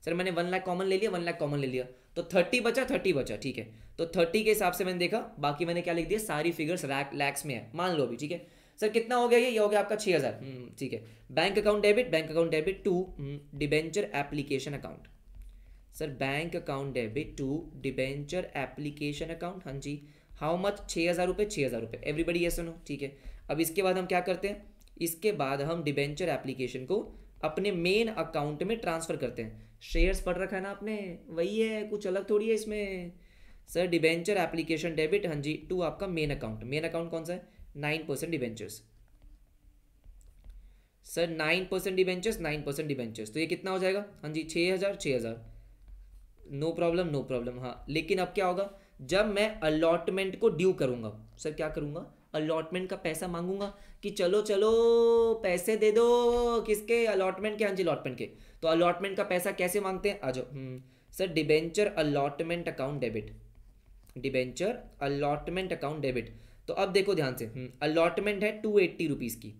S1: सर, मैंने 1 लाख कॉमन ले लिया, 1 लाख कॉमन ले लिया, तो 30 बचा, 30 बचा, ठीक है। तो 30 के हिसाब से मैंने देखा, बाकी मैंने क्या लिख दिया, सारी फिगर्स लैक्स में है, मान लो अभी, ठीक है। सर कितना हो गया, ये हो गया आपका 6000, ठीक है। Bank account debit, bank account debit to debenture application account, sir bank account debit to debenture application account, हाँ जी। हाउ मच, 6000 रुपये, 6000 रुपये, एवरीबडी ये सुनो, ठीक है। अब इसके बाद हम क्या करते हैं, इसके बाद हम डिबेंचर एप्लीकेशन को अपने मेन अकाउंट में ट्रांसफर करते हैं। शेयर्स पढ़ रखा है ना आपने, वही है, कुछ अलग थोड़ी है इसमें। सर डिबेंचर एप्लीकेशन डेबिट, हाँ जी, टू आपका मेन अकाउंट। मेन अकाउंट कौन सा है, 9% डिबेंचर्स सर, 9% डिबेंचर्स, 9% डिबेंचर्स, तो ये कितना हो जाएगा, हाँ जी 6000, 6000, नो प्रॉब्लम, नो प्रॉब्लम, हाँ। लेकिन अब क्या होगा, जब मैं अलॉटमेंट को ड्यू करूंगा, सर क्या करूंगा, अलॉटमेंट का पैसा मांगूंगा कि चलो चलो पैसे दे दो, किसके, अलॉटमेंट के, हाँ जी अलॉटमेंट के। तो अलॉटमेंट का पैसा कैसे मांगते हैं, आ जाओ sir, debenture allotment account debit, debenture allotment account debit. तो अब देखो ध्यान से, अलॉटमेंट है 280 रुपीज़ की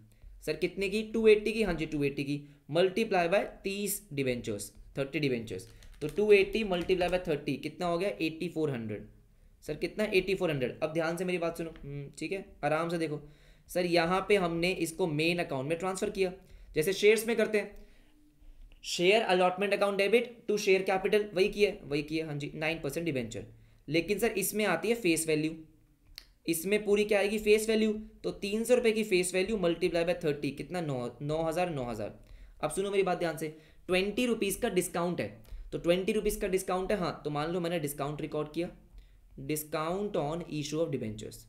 S1: सर, कितने की, 280 की, हाँ जी 280 की, मल्टीप्लाई बाय 30 डिबेंचर्स, 30 डिबेंचर्स, तो 280 मल्टीप्लाई बाय 30 कितना हो गया, 8400 सर, कितना, 8400। अब ध्यान से मेरी बात सुनो, ठीक है, आराम से देखो सर, यहाँ पे हमने इसको मेन अकाउंट में ट्रांसफर किया, जैसे शेयर्स में करते हैं, share allotment account debit to share capital, वही किया, हाँ जी 9% डिबेंचर। लेकिन सर इसमें आती है फेस वैल्यू, इसमें पूरी क्या आएगी, फेस वैल्यू। तो 300 रुपये की फेस वैल्यू मल्टीप्लाई बाय 30 कितना, 9000, 9000। अब सुनो मेरी बात ध्यान से, 20 रुपीज़ का डिस्काउंट है, तो 20 रुपीज़ का डिस्काउंट है, हाँ, तो मान लो मैंने डिस्काउंट रिकॉर्ड किया, discount on issue of debentures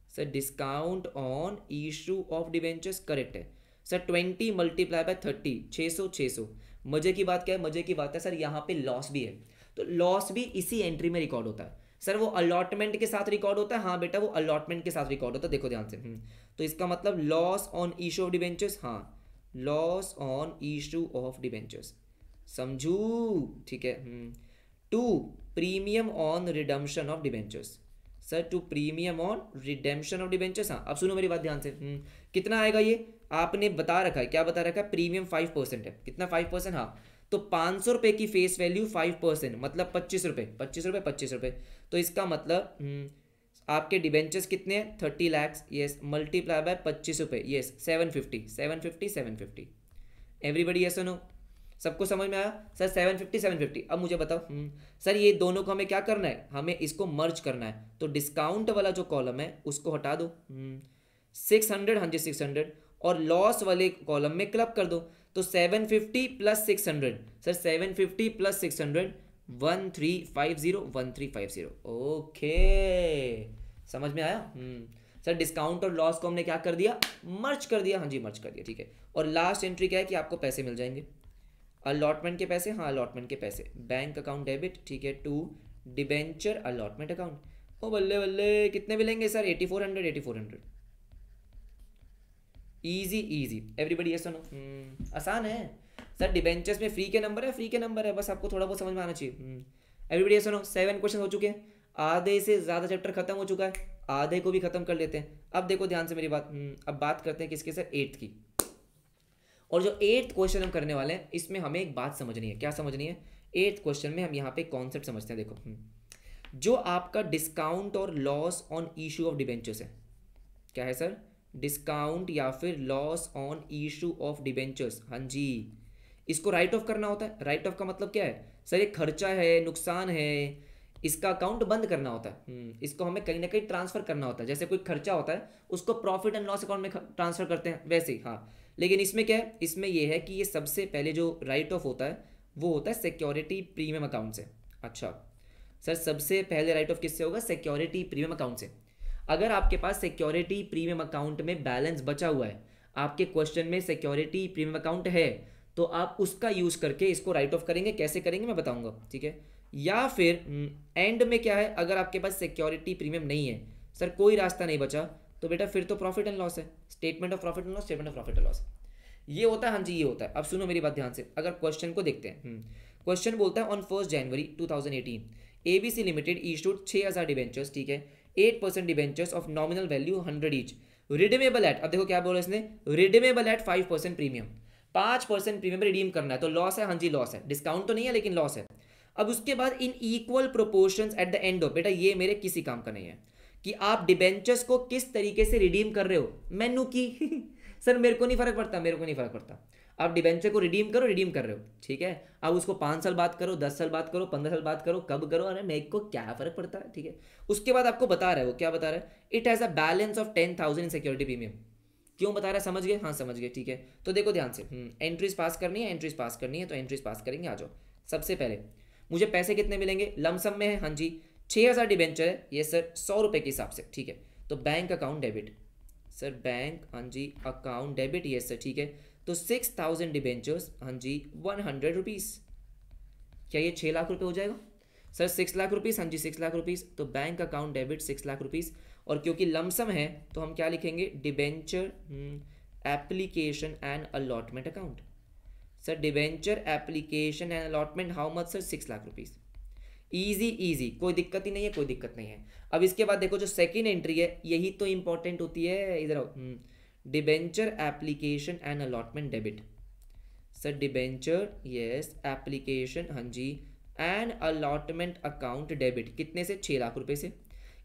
S1: sir, discount on issue of debentures, correct है सर। 20 multiply by 30, 600, 600। मजे की बात क्या है, मजे की बात है सर, यहाँ पे लॉस भी है, तो लॉस भी इसी एंट्री में रिकॉर्ड होता है सर। वो अलॉटमेंट के साथ रिकॉर्ड होता है, हाँ बेटा वो अलॉटमेंट के साथ रिकॉर्ड होता है, देखो ध्यान से। तो इसका मतलब loss on issue of debentures, हाँ loss on issue of debentures, समझू, ठीक है। To premium on redemption of debentures sir, to premium on redemption of debentures, हाँ। अब सुनो मेरी बात ध्यान से, कितना आएगा ये, आपने बता रखा है, क्या बता रखा है, प्रीमियम 5% है, कितना 5%, हाँ। तो 500 रुपये की फेस वैल्यू 5%, मतलब 25 रुपये, 25 रुपये, 25 रुपये। तो इसका मतलब आपके डिबेंचर्स कितने हैं 30 lakhs, यस, मल्टीप्लाई बाय 25 रुपये, यस 750 750 750। एवरीबडी यस नो, सबको समझ में आया सर? 750 750। अब मुझे बताओ सर ये दोनों को हमें क्या करना है, हमें इसको मर्ज करना है, तो डिस्काउंट वाला जो कॉलम है उसको हटा दो 600, हाँ जी 600, और लॉस वाले कॉलम में क्लब कर दो, तो 750 प्लस 600, सर 750 प्लस 600 1350 1350। ओके समझ में आया? सर डिस्काउंट और लॉस को हमने क्या कर दिया, मर्ज कर दिया, हाँ जी मर्ज कर दिया, ठीक है। और लास्ट एंट्री क्या है कि आपको पैसे मिल जाएंगे, अलॉटमेंट के पैसे, हाँ अलॉटमेंट के पैसे, बैंक अकाउंट डेबिट, ठीक है, to debenture allotment account. Oh बल्ले बल्ले, कितने मिलेंगे sir? 8400 8400। Easy easy, everybody yes no, आसान है सर। डिबेंचर्स में फ्री के नंबर है, फ्री के नंबर है, बस आपको थोड़ा बहुत समझ में आना चाहिए। एवरीबडी यस नो, 7 क्वेश्चन हो चुके हैं, आधे से ज़्यादा चैप्टर खत्म हो चुका है, आधे को भी खत्म कर लेते हैं। अब देखो ध्यान से मेरी बात, अब बात करते हैं किसके सर? 8th की। और जो 8th क्वेश्चन हम करने वाले हैं इसमें हमें एक बात समझनी है। क्या समझनी है? 8th क्वेश्चन में हम यहाँ पे कॉन्सेप्ट समझते हैं। देखो जो आपका डिस्काउंट और loss on issue of debentures है, क्या है सर? डिस्काउंट या फिर loss on issue of debentures, हाँ जी, इसको राइट ऑफ करना होता है। राइट ऑफ का मतलब क्या है सर? ये खर्चा है, नुकसान है, इसका अकाउंट बंद करना होता है। इसको हमें कहीं ना कहीं ट्रांसफर करना होता है। जैसे कोई खर्चा होता है उसको प्रॉफिट एंड लॉस अकाउंट में ट्रांसफर करते हैं, वैसे ही। हाँ, लेकिन इसमें क्या है? इसमें यह है कि ये सबसे पहले जो राइट ऑफ होता है वो होता है सिक्योरिटी प्रीमियम अकाउंट से। अच्छा सर, सबसे पहले राइट ऑफ किससे होगा? सिक्योरिटी प्रीमियम अकाउंट से। अगर आपके पास सिक्योरिटी प्रीमियम अकाउंट में बैलेंस बचा हुआ है, आपके क्वेश्चन में सिक्योरिटी प्रीमियम अकाउंट है, तो आप उसका यूज करके इसको राइट ऑफ करेंगे। कैसे करेंगे मैं बताऊंगा, ठीक है। या फिर एंड में क्या है, अगर आपके पास सिक्योरिटी प्रीमियम नहीं है सर, कोई रास्ता नहीं बचा, तो बेटा फिर तो प्रॉफिट एंड लॉस है, statement of profit and loss, statement of profit and loss, ये होता है। हाँ जी ये होता है। अब सुनो मेरी बात ध्यान से, अगर क्वेश्चन को देखते हैं, क्वेश्चन बोलता है on 1 January 2018 ABC limited issued 6000 debentures, ठीक है, 8% debentures of nominal value 100 each, redeemable eight, अब देखो क्या बोला इसने, redeemable eight 5% premium, 5% premium redeem करना है, तो लॉस है, हाँ जी लॉस है, डिस्काउंट तो नहीं है लेकिन लॉस है। अब उसके बाद in equal proportions at the end of, बेटा ये मेरे किसी काम का नहीं है कि आप डिबेंचर्स को किस तरीके से रिडीम कर रहे हो, मैनू की सर मेरे को नहीं फर्क पड़ता, मेरे को नहीं फर्क पड़ता, आप डिबेंचर को रिडीम करो, रिडीम कर रहे हो, ठीक है। अब उसको 5 साल बाद करो, 10 साल बाद करो, 15 साल बाद करो, कब करो, अरे मेरे को क्या फर्क पड़ता है, ठीक है। उसके बाद आपको बता रहा है, वो क्या बता रहा है, it has a balance of 10,000 in security premium. क्यों बता रहा है, समझ गए? हाँ समझ गए, ठीक है। तो देखो ध्यान से, एंट्रीज पास करनी है, एंट्रीज पास करनी है, तो एंट्रीज पास करेंगे। आ जाओ, सबसे पहले मुझे पैसे कितने मिलेंगे, लमसम में है, हाँ जी 6000 डिबेंचर है ये सर 100 रुपये के हिसाब से, ठीक है। तो bank account debit sir, bank हाँ जी अकाउंट डेबिट, ये सर ठीक है। तो 6000 डिबेंचर्स, हाँ जी 100 रुपीज़, क्या ये 6 लाख रुपए हो जाएगा सर? 6 लाख रुपीज़, हाँ जी 6 लाख रुपीज़, तो bank account debit 6 lakh rupees. और क्योंकि लमसम है तो हम क्या लिखेंगे, debenture application and allotment account. Sir debenture application and allotment how much sir? 6 lakh rupees. Easy easy, कोई दिक्कत ही नहीं है, कोई दिक्कत नहीं है। अब इसके बाद देखो जो सेकेंड एंट्री है यही तो इंपॉर्टेंट होती है, इधर आओ, debenture application and allotment debit. Sir debenture yes application, हाँ जी, एंड अलॉटमेंट अकाउंट डेबिट, कितने से? 6 लाख रुपए से।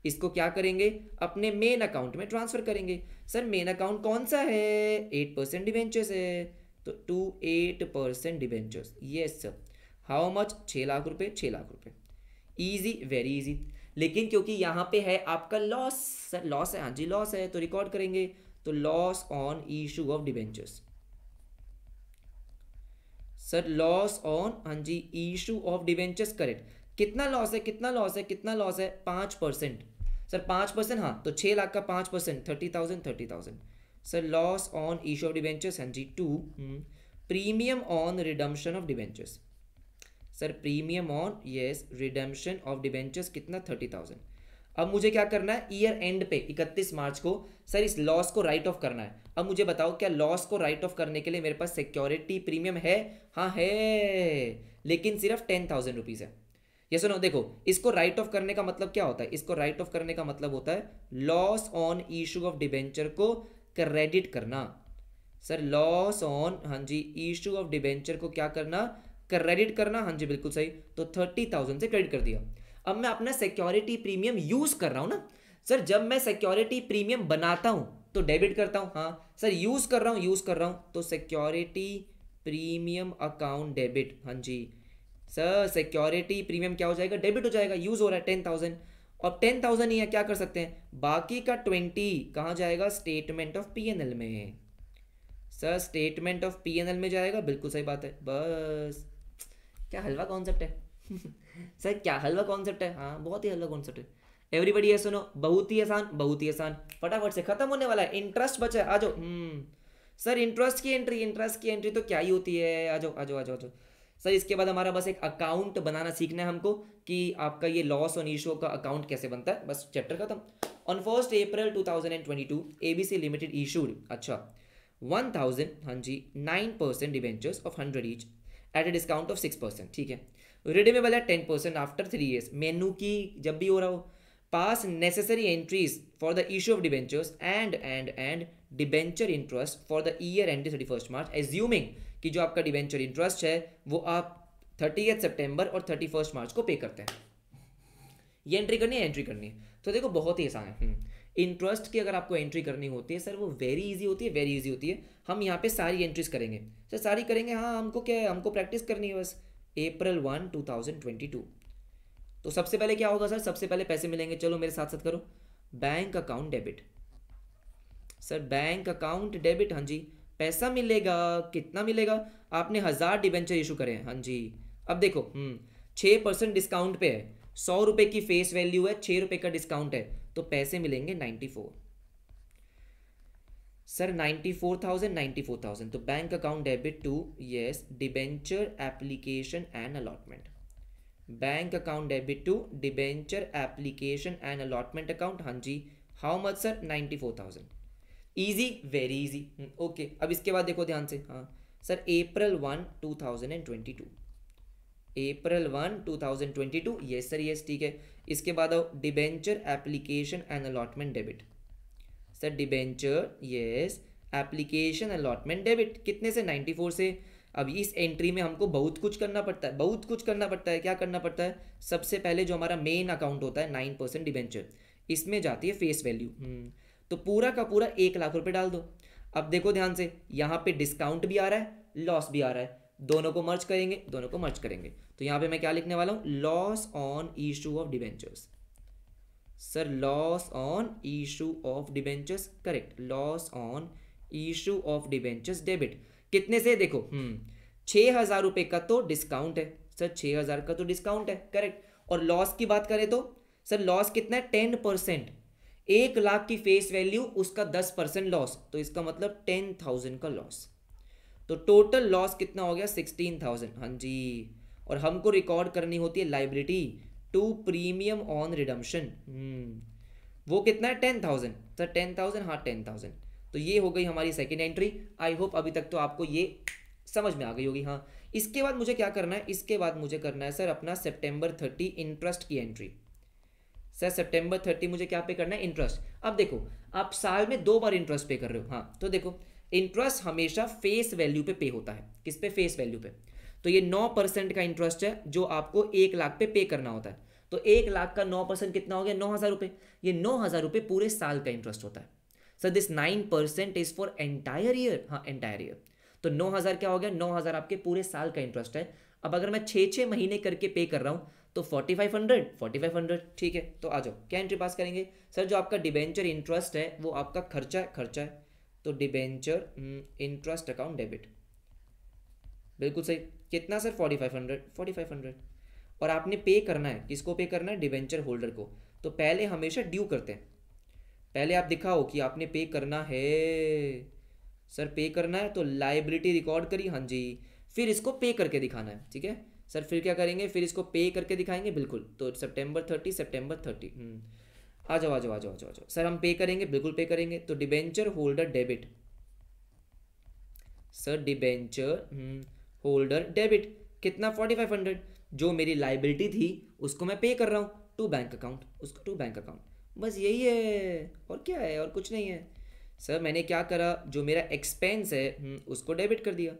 S1: इसको क्या करेंगे, अपने मेन अकाउंट में ट्रांसफर करेंगे। सर मेन अकाउंट कौन सा है? 8% डिबेंचर्स है, तो to 8% debentures, yes sir. How much? 6 lakh रुपए, 6 लाख रुपए। Easy, very easy. लेकिन क्योंकि यहाँ पे है आपका लॉस, सर लॉस है, हाँ जी लॉस है, तो रिकॉर्ड करेंगे, तो loss on issue of debentures. Sir loss on, हाँ जी इशू ऑफ डिबेंचर्स, करेक्ट। कितना लॉस है, कितना लॉस है, कितना लॉस है? 5%। सर 5%, हाँ, तो 6 लाख का 5%, 30,000 30,000। Sir loss on issue of debentures, हाँ जी 2 premium on redemption of debentures. Sir premium on yes redemption of debentures कितना? 30,000। अब मुझे क्या करना है, ईयर एंड पे 31 मार्च को सर इस लॉस को राइट ऑफ करना है। अब मुझे बताओ, क्या लॉस को राइट ऑफ करने के लिए मेरे पास सिक्योरिटी प्रीमियम है? हाँ है, लेकिन सिर्फ 10,000 रुपीज़ है। ये सुनो, देखो इसको राइट ऑफ करने का मतलब क्या होता है, इसको राइट ऑफ करने का मतलब होता है loss on issue of debenture को क्रेडिट करना। सर लॉस ऑन, हाँ जी इशू ऑफ डिबेंचर को क्या करना? क्रेडिट करना, हाँ जी बिल्कुल सही। तो 30,000 से क्रेडिट कर दिया। अब मैं अपना सिक्योरिटी प्रीमियम यूज कर रहा हूं ना, सर जब मैं सिक्योरिटी प्रीमियम बनाता हूँ तो डेबिट करता हूँ, हाँ सर यूज़ कर रहा हूँ तो सिक्योरिटी प्रीमियम अकाउंट डेबिट, हाँ जी सर सिक्योरिटी प्रीमियम क्या हो जाएगा, डेबिट हो जाएगा, यूज़ हो रहा है 10,000, और 10,000 ही है, क्या कर सकते हैं, बाकी का 20 कहाँ जाएगा, स्टेटमेंट ऑफ पीएनएल में। सर स्टेटमेंट ऑफ पीएनएल में जाएगा, बिल्कुल सही बात है, बस क्या हलवा कॉन्सेप्ट है सर क्या हलवा कॉन्सेप्ट है, हाँ बहुत ही हलवा कॉन्सेप्ट है। एवरीबडी है सुनो, बहुत ही आसान, बहुत ही आसान, फटाफट से खत्म होने वाला है, इंटरेस्ट बचा है, आ जाओ। सर इंटरेस्ट की एंट्री तो क्या ही होती है, आ जाओ आ जाओ आ जाओ आ जाओ। सर इसके बाद हमारा बस एक अकाउंट बनाना सीखना है हमको कि आपका ये लॉस ऑन इशू का अकाउंट कैसे बनता है, बस चैप्टर खत्म। On 1 April 2022 ABC limited issued, अच्छा 1000, हाँ जी 9% debentures of 100 each eight a discount of 6%, ठीक है। रिडीमेबल है 10% आफ्टर 3 ईयर्स, मेनू की जब भी हो रहा हो। पास necessary entries for the issue of debentures and debenture interest for the year and 31 March, assuming कि जो आपका डिबेंचर इंटरेस्ट है वो आप 30 सितंबर और 31 मार्च को पे करते हैं। ये एंट्री करनी है, एंट्री करनी है, तो देखो बहुत ही आसान है। इंटरेस्ट की अगर आपको एंट्री करनी होती है सर वो वेरी इजी होती है, वेरी इजी होती है। हम यहाँ पे सारी एंट्रीज करेंगे सर, सारी करेंगे, हाँ हमको क्या है, हमको प्रैक्टिस करनी है बस। April 1, 2022, तो सबसे पहले क्या होगा सर, सबसे पहले पैसे मिलेंगे, चलो मेरे साथ साथ करो, bank account debit. Sir bank account debit, हाँ जी पैसा मिलेगा, कितना मिलेगा, आपने 1000 डिबेंचर इशू करे हैं, हाँ जी। अब देखो 6% डिस्काउंट पे है, 100 रुपये की फेस वैल्यू है, 6 रुपये का डिस्काउंट है, तो पैसे मिलेंगे 94। सर 94,000, तो bank account debit to yes debenture application and allotment, bank account debit to debenture application and allotment account, हाँ जी how much sir 94,000, easy very easy. Okay अब इसके बाद देखो ध्यान से, हाँ sir April 1, 2022, April 1, 2022, yes sir yes ठीक है। इसके बाद आओ debenture application and allotment debit, sir debenture yes application allotment debit कितने से, 94 से। अब इस एंट्री में हमको बहुत कुछ करना पड़ता है, बहुत कुछ करना पड़ता है, क्या करना पड़ता है, सबसे पहले जो हमारा मेन अकाउंट होता है 9% डिबेंचर, इसमें जाती है फेस वैल्यू, तो पूरा का पूरा 1 लाख रुपए डाल दो। अब देखो ध्यान से, यहाँ पे डिस्काउंट भी आ रहा है, लॉस भी आ रहा है, दोनों को मर्ज करेंगे, दोनों को मर्ज करेंगे, तो यहाँ पे मैं क्या लिखने वाला हूँ, loss on issue of debentures. Sir loss on issue of debentures, correct, loss on issue of debentures debit कितने से, देखो 6,000 रुपये का तो डिस्काउंट है सर, 6,000 का तो डिस्काउंट है, करेक्ट। और लॉस की बात करें तो सर लॉस कितना है, 10%, 1 लाख की फेस वैल्यू, उसका 10% लॉस, तो इसका मतलब 10,000 का लॉस, तो टोटल लॉस कितना हो गया 16,000, हाँ जी। और हमको रिकॉर्ड करनी होती है liability to premium on redemption, वो कितना है 10,000 सर, 10,000, हाँ 10,000, तो ये हो गई हमारी सेकेंड एंट्री। आई होप अभी तक तो आपको ये समझ में आ गई होगी, हाँ। इसके बाद मुझे क्या करना है, इसके बाद मुझे करना है सर अपना September 30 इंटरेस्ट की एंट्री। सर September 30 मुझे क्या पे करना है, इंटरेस्ट। अब देखो आप साल में 2 बार इंटरेस्ट पे कर रहे हो, हाँ तो देखो इंटरेस्ट हमेशा फेस वैल्यू पे होता है, किस पे, फेस वैल्यू पे, तो ये 9% का इंटरेस्ट है जो आपको 1 लाख पे करना होता है, तो 1 लाख का 9% कितना हो गया, 9,000 रुपये, ये 9,000 रुपये पूरे साल का इंटरेस्ट होता है। Sir this 9% is for entire year, हाँ एंटायर ईयर, तो 9,000 क्या हो गया, 9,000 आपके पूरे साल का इंटरेस्ट है। अब अगर मैं 6 महीने करके पे कर रहा हूँ तो 4,500, ठीक है। तो आ जाओ क्या एंट्री पास करेंगे सर, जो आपका डिबेंचर इंटरेस्ट है वो आपका खर्चा है, तो डिबेंचर इंटरेस्ट अकाउंट डेबिट, बिल्कुल सही, कितना सर 4,500, और आपने पे करना है, किसको पे करना है, डिबेंचर होल्डर को। तो पहले हमेशा ड्यू करते हैं, पहले आप दिखाओ कि आपने पे करना है, सर पे करना है, तो लाइबिलिटी रिकॉर्ड करी, हाँ जी, फिर इसको पे करके दिखाना है, ठीक है सर। फिर क्या करेंगे, फिर इसको पे करके दिखाएंगे, बिल्कुल, तो September 30, आ जाओ आ जाओ आ जाओ आ जाओ आ जाओ सर, हम पे करेंगे, बिल्कुल पे करेंगे, तो debenture holder debit, sir debenture holder debit कितना 4,500, जो मेरी लाइबिलिटी थी उसको मैं पे कर रहा हूँ टू बैंक अकाउंट, उसको टू बैंक अकाउंट, बस यही है, और क्या है, और कुछ नहीं है। सर मैंने क्या करा, जो मेरा एक्सपेंस है उसको डेबिट कर दिया,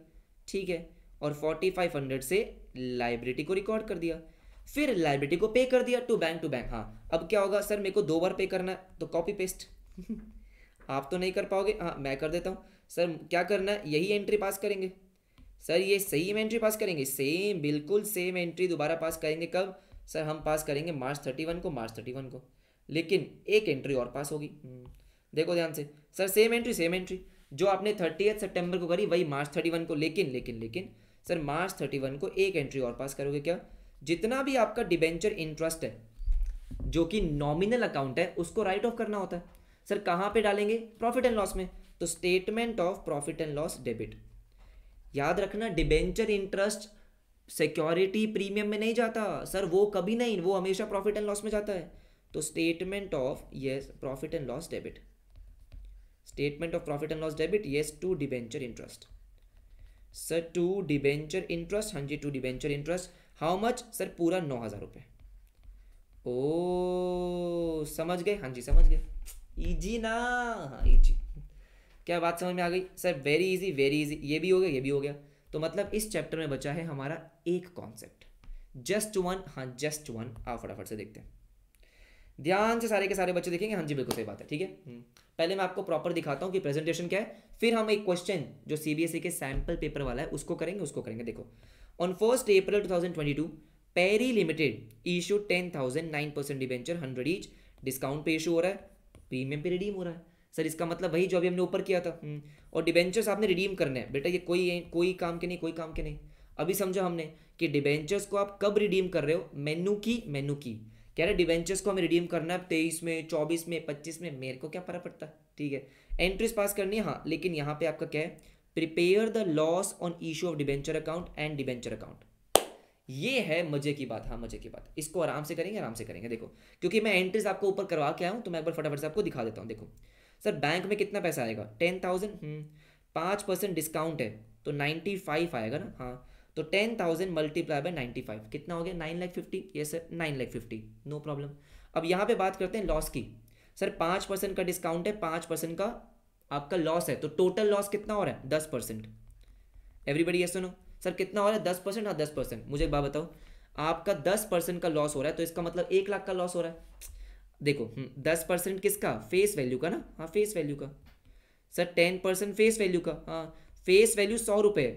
S1: ठीक है, और 4,500 से लाइबिलिटी को रिकॉर्ड कर दिया। फिर लाइबिलिटी को पे कर दिया टू बैंक। हाँ, अब क्या होगा सर, मेरे को 2 बार पे करना है, तो कॉपी पेस्ट आप तो नहीं कर पाओगे, हाँ मैं कर देता हूँ। सर क्या करना है, यही एंट्री पास करेंगे। सर ये सेम एंट्री पास करेंगे, सेम बिल्कुल सेम एंट्री दोबारा पास करेंगे। कब सर, हम पास करेंगे मार्च 31 को, मार्च 31 को, लेकिन एक एंट्री और पास होगी। देखो ध्यान से सर, सेम एंट्री जो आपने 30 सितंबर को करी वही मार्च 31 को, लेकिन सर मार्च 31 को एक एंट्री और पास करोगे। क्या, जितना भी आपका डिबेंचर इंटरेस्ट है जो कि नॉमिनल अकाउंट है उसको राइट ऑफ करना होता है। सर कहाँ पे डालेंगे, प्रॉफिट एंड लॉस में, तो statement of profit and loss debit. याद रखना, डिबेंचर इंटरेस्ट सिक्योरिटी प्रीमियम में नहीं जाता सर, वो कभी नहीं, वो हमेशा प्रॉफिट एंड लॉस में जाता है। तो statement of yes profit and loss debit, statement of profit and loss debit yes to debenture interest. Sir to debenture interest, हाँ जी to debenture interest, how much sir, पूरा 9,000 रुपये। ओ समझ गए, हाँ जी समझ गए, इजी ना, हाँ इजी। क्या बात समझ में आ गई sir, very easy very easy, ये भी हो गया ये भी हो गया। तो मतलब इस चैप्टर में बचा है हमारा एक कॉन्सेप्ट, जस्ट वन, हाँ जस्ट वन। आओ फटाफट से देखते हैं, ध्यान से सारे के सारे बच्चे देखेंगे, हाँ जी बिल्कुल सही बात है, ठीक है। पहले मैं आपको प्रॉपर दिखाता हूँ कि प्रेजेंटेशन क्या है, फिर हम एक क्वेश्चन जो सीबीएसई के सैंपल पेपर वाला है उसको करेंगे। देखो, on 1 April 2022 Perry limited issue 10,000 9% debenture 100 each, discount पे इशू हो रहा है, प्रीमियम पे रिडीम हो रहा है। सर इसका मतलब वही जो अभी हमने ऊपर किया था। और डिबेंचर्स आपने रिडीम करने हैं बेटा, ये कोई काम के नहीं, कोई काम के नहीं। अभी समझा हमने कि डिबेंचर्स को आप कब रिडीम कर रहे हो, मेनू की कह रहे डिबेंचर्स को हमें रिडीम करना है 23 में, 24 में, 25 में, मेरे को क्या फर्क पड़ता है, ठीक है। एंट्रीज पास करनी है, हाँ, लेकिन यहाँ पे आपका क्या है, prepare the loss on issue of debenture account and debenture account. ये है मजे की बात, हाँ मजे की बात, इसको आराम से करेंगे। देखो, क्योंकि मैं एंट्रीज आपको ऊपर करवा के आया हूँ तो मैं एक बार फटाफट से आपको दिखा देता हूँ। देखो सर, बैंक में कितना पैसा आएगा, 10,000, 5% डिस्काउंट है तो 95 आएगा ना, हाँ, तो 10,000 मल्टीप्लाई बाय 95 कितना हो गया, 9,50,000। ये सर 9,50,000, नो प्रॉब्लम। अब यहाँ पे बात करते हैं लॉस की। सर 5% का डिस्काउंट है, 5% का आपका लॉस है, तो टोटल लॉस कितना हो रहा है, 10%। एवरीबडी ये सुनो, सर कितना हो रहा है, 10%, हाँ 10%। मुझे एक बात बताओ, आपका 10% का लॉस हो रहा है तो इसका मतलब 1 लाख का लॉस हो रहा है। देखो 10% किसका, फेस वैल्यू का ना, हाँ फेस वैल्यू का। सर 10% फेस वैल्यू का, हाँ फेस वैल्यू 100 रुपये,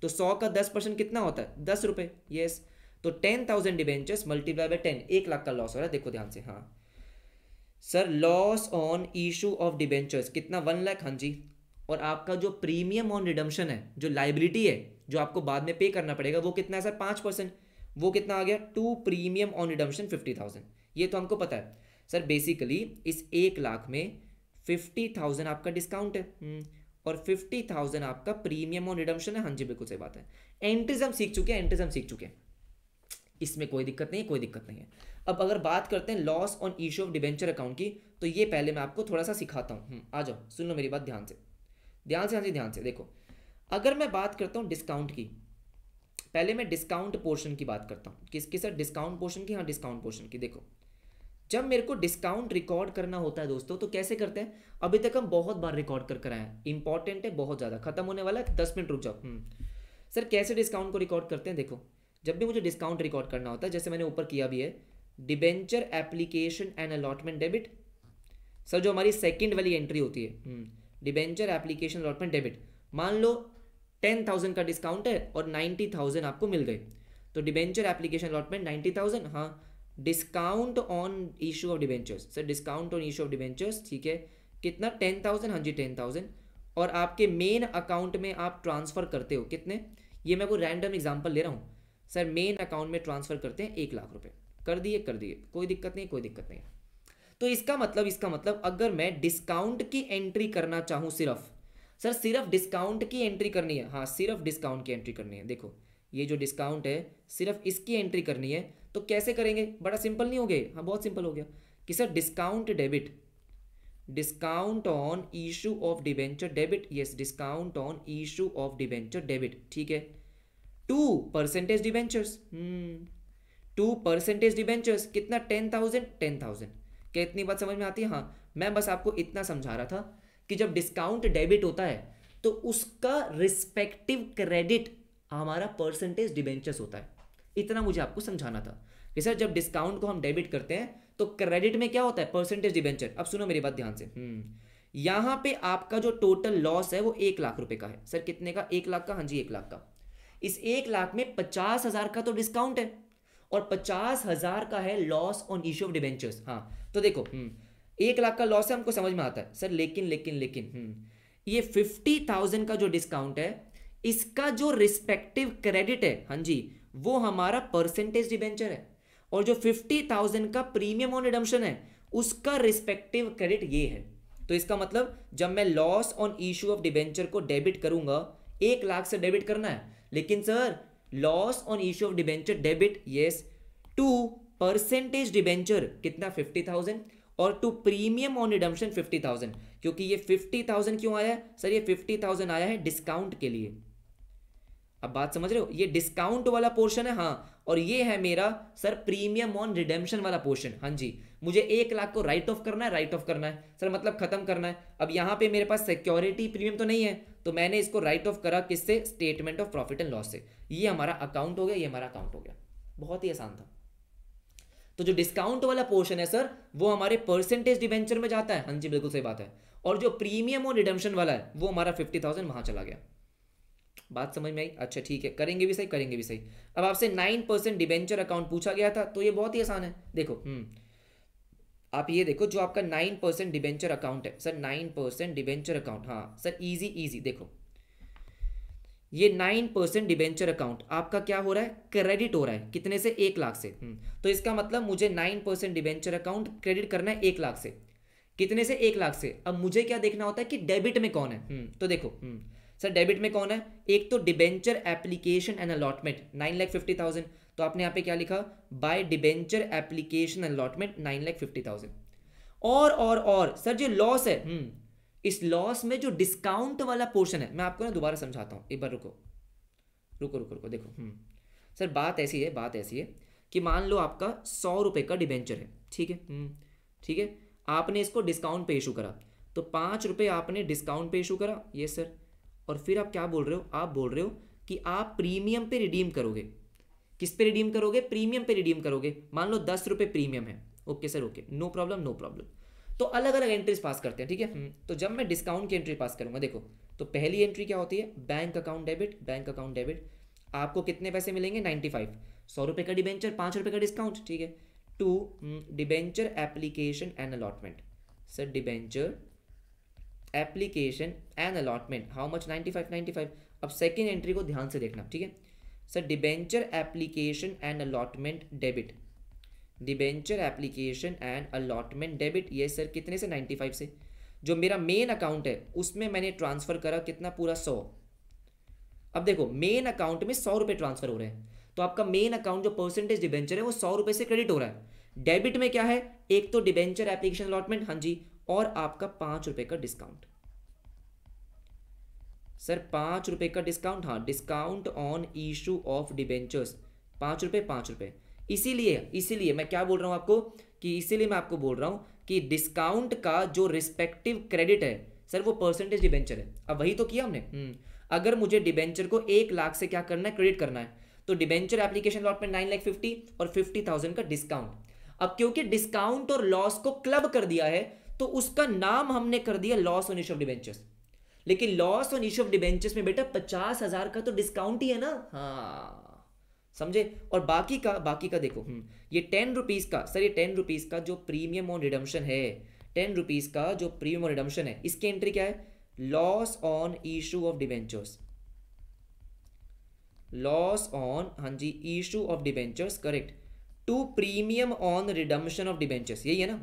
S1: तो 100 का 10% कितना होता है, 10 रुपये, यस। तो 10,000 डिबेंचर्स मल्टीप्लाई बाय 10, 1 लाख का लॉस हो रहा है। देखो ध्यान से, हाँ sir loss on issue of debentures कितना, 1 लाख, हाँ जी। और आपका जो प्रीमियम ऑन रिडम्पशन है, जो लाइबिलिटी है जो आपको बाद में पे करना पड़ेगा, वो कितना है सर, 5%। वो कितना आ गया, टू प्रीमियम ऑन रिडम्पशन 50,000। ये तो हमको पता है सर। बेसिकली इस 1 लाख में 50,000 आपका डिस्काउंट है और 50,000 आपका प्रीमियम ऑन रिडम्पशन है, हाँ जी बिल्कुल सही बात है। एंट्रीज हम सीख चुके हैं, इसमें कोई दिक्कत नहीं है। अब अगर बात करते हैं loss on issue of debenture account की, तो ये पहले मैं आपको थोड़ा सा सिखाता हूँ। आ जाओ सुन लो मेरी बात ध्यान से, हाँ जी ध्यान से। देखो, अगर मैं बात करता हूँ डिस्काउंट की, पहले मैं डिस्काउंट पोर्शन की बात करता हूँ। किसकी सर, डिस्काउंट पोर्शन की, हाँ डिस्काउंट पोर्शन की। देखो, जब मेरे को डिस्काउंट रिकॉर्ड करना होता है दोस्तों, तो कैसे करते हैं, अभी तक हम बहुत बार रिकॉर्ड कर आए हैं, इंपॉर्टेंट है बहुत ज़्यादा, खत्म होने वाला है, 10 मिनट रुक जाओ। सर कैसे डिस्काउंट को रिकॉर्ड करते हैं, देखो जब भी मुझे डिस्काउंट रिकॉर्ड करना होता है, जैसे मैंने ऊपर किया भी है, debenture application and allotment debit. Sir जो हमारी सेकंड वाली एंट्री होती है, डिबेंचर एप्लीकेशन अलॉटमेंट डेबिट, मान लो 10,000 का डिस्काउंट है और 90,000 आपको मिल गए, तो डिबेंचर एप्लीकेशन अलॉटमेंट 90,000, हाँ discount on issue of debentures, sir discount on issue of debentures, ठीक है, कितना 10,000, हाँ जी 10,000। और आपके मेन अकाउंट में आप ट्रांसफ़र करते हो कितने, ये मैं कोई रैंडम एग्जांपल ले रहा हूँ सर, मेन अकाउंट में ट्रांसफ़र करते हैं 1 लाख रुपए, कर दिए, कोई दिक्कत नहीं। तो इसका मतलब अगर मैं डिस्काउंट की एंट्री करना चाहूँ, सिर्फ डिस्काउंट की एंट्री करनी है, हाँ सिर्फ डिस्काउंट की एंट्री करनी है। देखो ये जो डिस्काउंट है सिर्फ इसकी एंट्री करनी है, तो कैसे करेंगे, बड़ा सिंपल नहीं हो गया, हाँ बहुत सिंपल हो गया कि sir discount debit, discount on issue of debenture debit, yes discount on issue of debenture debit, ठीक है, 2% डिबेंचर्स, 2% डिबेंचर्स कितना, 10,000। क्या इतनी बात समझ में आती है, हाँ मैं बस आपको इतना समझा रहा था कि जब डिस्काउंट डेबिट होता है तो उसका रिस्पेक्टिव क्रेडिट हमारा परसेंटेज डिबेंचर्स होता है, इतना मुझे आपको समझाना था। कि सर जब डिस्काउंट को हम डेबिट करते हैं तो क्रेडिट में क्या होता है, परसेंटेज डिबेंचर। अब सुनो मेरी बात ध्यान से, यहां पे आपका जो टोटल लॉस है वो 1 लाख रुपए का है। सर कितने का, 1 लाख का, हाँ जी 1 लाख का। इस 1 लाख में 50,000 का तो डिस्काउंट है और 50,000 का है loss on issue of debentures. हाँ तो देखो 1 लाख का लॉस है, हमको समझ में आता है सर, लेकिन लेकिन लेकिन ये 50,000 का जो डिस्काउंट है इसका जो रिस्पेक्टिव क्रेडिट है, हाँ जी, वो हमारा परसेंटेज डिबेंचर है। और जो 50,000 का प्रीमियम ऑन रिडम्पशन है उसका रिस्पेक्टिव क्रेडिट ये है। तो इसका मतलब जब मैं loss on issue of debenture को डेबिट करूंगा, 1 लाख से डेबिट करना है, लेकिन sir loss on issue of debenture debit yes to percentage debenture कितना 50,000 और टू प्रीमियम ऑन रिडम्पशन 50,000। क्योंकि ये 50,000 क्यों आया है सर, ये 50,000 आया है डिस्काउंट के लिए। अब बात समझ रहे हो, ये डिस्काउंट वाला पोर्शन है, हाँ, और ये है मेरा सर प्रीमियम ऑन रिडेम्पशन वाला पोर्शन। हाँ जी, मुझे 1 लाख को राइट ऑफ करना है, राइट ऑफ करना है सर, मतलब खत्म करना है। अब यहाँ पे मेरे पास सिक्योरिटी प्रीमियम तो नहीं है, तो मैंने इसको राइट ऑफ करा किससे, statement of profit and loss से। ये हमारा अकाउंट हो गया, ये हमारा अकाउंट हो गया, बहुत ही आसान था। तो जो डिस्काउंट वाला पोर्शन है सर वो हमारे परसेंटेज डिबेंचर में जाता है, हाँ जी बिल्कुल सही बात है। और जो प्रीमियम और रिडेम्पशन वाला है वो हमारा 50,000 वहां चला गया। बात समझ में आई? अच्छा ठीक है, करेंगे भी सही, करेंगे भी सही। अब आपसे 9% डिबेंचर अकाउंट पूछा गया था, तो ये बहुत ही आसान है। देखो आप ये देखो, जो आपका 9% डिबेंचर अकाउंट है सर, 9% डिबेंचर अकाउंट, हाँ सर इजी इजी। देखो ये 9% डिबेंचर अकाउंट आपका क्या हो रहा है, क्रेडिट हो रहा है, कितने से, 1 लाख से। तो इसका मतलब मुझे 9% डिबेंचर अकाउंट क्रेडिट करना है 1 लाख से। कितने से, 1 लाख से। अब मुझे क्या देखना होता है कि डेबिट में कौन है। तो देखो सर डेबिट में कौन है, एक तो डिबेंचर एप्लीकेशन एंड अलॉटमेंट 9,50,000, तो आपने यहाँ पे क्या लिखा, बाय डिबेंचर एप्लीकेशन अलॉटमेंट 9,50,000। और सर जो लॉस है, इस लॉस में जो डिस्काउंट वाला पोर्शन है, मैं आपको ना दोबारा समझाता हूँ, एक बार रुको रुको रुको रुको। देखो सर बात ऐसी है कि मान लो आपका 100 रुपये का डिबेंचर है, ठीक है, ठीक है, आपने इसको डिस्काउंट पे इशू करा, तो 5 रुपये आपने डिस्काउंट पे इशू करा, ये सर, और फिर आप क्या बोल रहे हो, आप बोल रहे हो कि आप प्रीमियम पे रिडीम करोगे। किस पे रिडीम करोगे, प्रीमियम पे रिडीम करोगे। मान लो 10 रुपये प्रीमियम है, okay sir, okay, no problem no problem. तो अलग अलग एंट्रीज पास करते हैं, ठीक है। तो जब मैं डिस्काउंट की एंट्री पास करूंगा, देखो तो पहली एंट्री क्या होती है, bank account debit, bank account debit, आपको कितने पैसे मिलेंगे, 95, 100 रुपये का डिबेंचर, 5 रुपये का डिस्काउंट, ठीक है। To debenture application and allotment, sir debenture application and allotment, how much, 95। अब सेकेंड एंट्री को ध्यान से देखना, ठीक है sir, debenture application and allotment debit, debenture application and allotment debit, ये सर कितने से, 95 से। जो मेरा मेन अकाउंट है उसमें मैंने ट्रांसफर करा कितना, पूरा 100। अब देखो मेन अकाउंट में 100 रुपये ट्रांसफर हो रहे हैं, तो आपका मेन अकाउंट जो परसेंटेज डिबेंचर है वो 100 रुपये से क्रेडिट हो रहा है। डेबिट में क्या है, एक तो डिबेंचर एप्लीकेशन अलॉटमेंट, हाँ जी, और आपका 5 रुपये का डिस्काउंट। सर 5 रुपये का डिस्काउंट, हाँ, discount on issue of debentures, 5 रुपये 5 रुपये। इसीलिए मैं क्या बोल रहा हूँ आपको, कि इसीलिए मैं आपको बोल रहा हूँ कि डिस्काउंट का जो रिस्पेक्टिव क्रेडिट है सर वो परसेंटेज डिबेंचर है। अब वही तो किया हमने। अगर मुझे डिबेंचर को 1 लाख से क्या करना है, क्रेडिट करना है, तो डिबेंचर एप्लीकेशन अलॉटमेंट 9,50,000 और 50,000 का डिस्काउंट। अब क्योंकि डिस्काउंट और लॉस को क्लब कर दिया है तो उसका नाम हमने कर दिया loss on issue of debentures. लेकिन loss on issue of debentures में बेटा 50,000 का तो डिस्काउंट ही है ना, हाँ समझे। और बाकी का देखो, ये 10 रुपीज का सर, ये 10 रुपीज का जो प्रीमियम ऑन रिडम्पशन है, 10 रुपीज का जो प्रीमियम ऑन रिडम्पशन है, इसकी एंट्री क्या है, loss on issue of debentures, loss on, हाँ जी, issue of debentures, correct, to premium on redemption of debentures, यही है ना,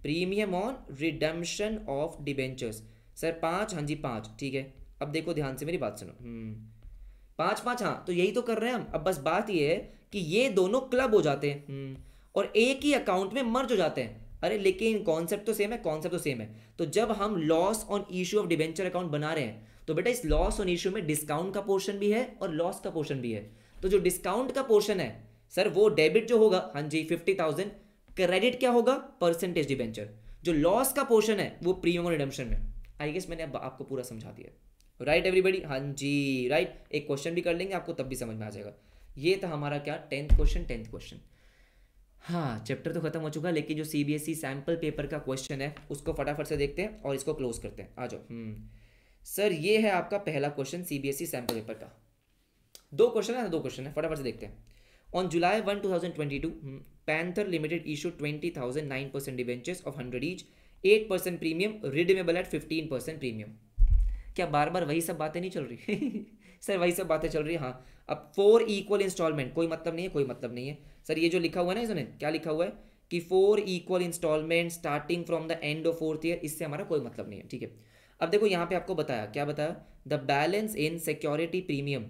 S1: premium on redemption of debentures. Sir 5, हाँ जी 5, ठीक है। अब देखो ध्यान से मेरी बात सुनो, 5, हाँ, तो यही तो कर रहे हैं हम। अब बस बात ये है कि ये दोनों क्लब हो जाते हैं और एक ही अकाउंट में मर्ज हो जाते हैं। अरे लेकिन कॉन्सेप्ट तो सेम है, तो जब हम loss on issue of debenture account बना रहे हैं तो बेटा इस लॉस ऑन इशू में डिस्काउंट का पोर्शन भी है और लॉस का पोर्शन भी है। तो जो डिस्काउंट का पोर्शन है सर वो डेबिट जो होगा, हाँ जी 50,000, क्रेडिट क्या होगा, परसेंटेज डिबेंचर। जो लॉस का पोर्शन है वो प्रीमियम और रिडम्पशन में। आई गेस मैंने अब आपको पूरा समझा दिया, राइट एवरीबॉडी, हाँ जी राइट। एक क्वेश्चन भी कर लेंगे आपको, तब भी समझ में आ जाएगा। ये था हमारा क्या, 10th क्वेश्चन। हाँ चैप्टर तो खत्म हो चुका है, लेकिन जो सीबीएसई सैम्पल पेपर का क्वेश्चन है उसको फटाफट से देखते हैं और इसको क्लोज करते हैं। आ जाओ। सर ये है आपका पहला क्वेश्चन सीबीएसई सैम्पल पेपर का। दो क्वेश्चन है ना, दो क्वेश्चन है, फटाफट से देखते हैं। On July 1 2022 panther limited issue 20,000 9% debentures of 100 each, 8% premium, redeemable eight 15% premium. क्या बार बार वही सब बातें नहीं चल रही? सर वही सब बातें चल रही है। हाँ, अब 4 इक्वल इंस्टॉलमेंट, कोई मतलब नहीं है, कोई मतलब नहीं है सर। ये जो लिखा हुआ है ना, इसने क्या लिखा हुआ है कि 4 equal instalment starting from the end of 4th year, इससे हमारा कोई मतलब नहीं है। ठीक है, अब देखो यहाँ पे आपको बताया, क्या बताया, the balance in security premium,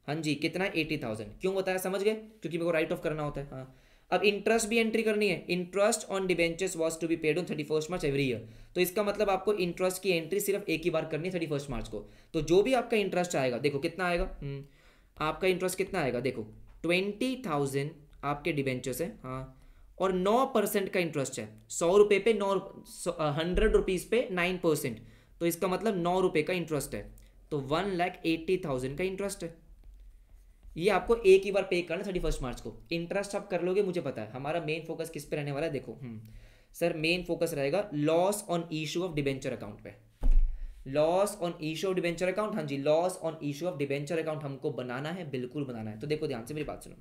S1: हाँ जी कितना, 80,000। क्यों बताया, समझ गए, क्योंकि मेरे को राइट ऑफ करना होता है। हाँ, अब इंटरेस्ट भी एंट्री करनी है। Interest on debentures was to be paid on 31 March every year. तो इसका मतलब आपको इंटरेस्ट की एंट्री सिर्फ एक ही बार करनी है 31 मार्च को। तो जो भी आपका इंटरेस्ट आएगा, देखो कितना आएगा, आपका इंटरेस्ट कितना आएगा, देखो 20,000 आपके डिबेंचर्स है। हाँ, और 9% का इंटरेस्ट है। 100 रुपये पे 9, 100 रुपीज़ पे 9%, तो इसका मतलब 9 रुपये का इंटरेस्ट है। तो 1,80,000 का इंटरेस्ट है। ये आपको एक ही बार पे करना 31 मार्च को। इंटरेस्ट आप कर लोगे, मुझे पता है। हमारा मेन फोकस किस पे रहने वाला है, देखो सर मेन फोकस रहेगा loss on issue of debenture account पे। Loss on issue of debenture account, हाँ जी, loss on issue of debenture account हमको बनाना है, बिल्कुल बनाना है। तो देखो ध्यान से मेरी बात सुनो,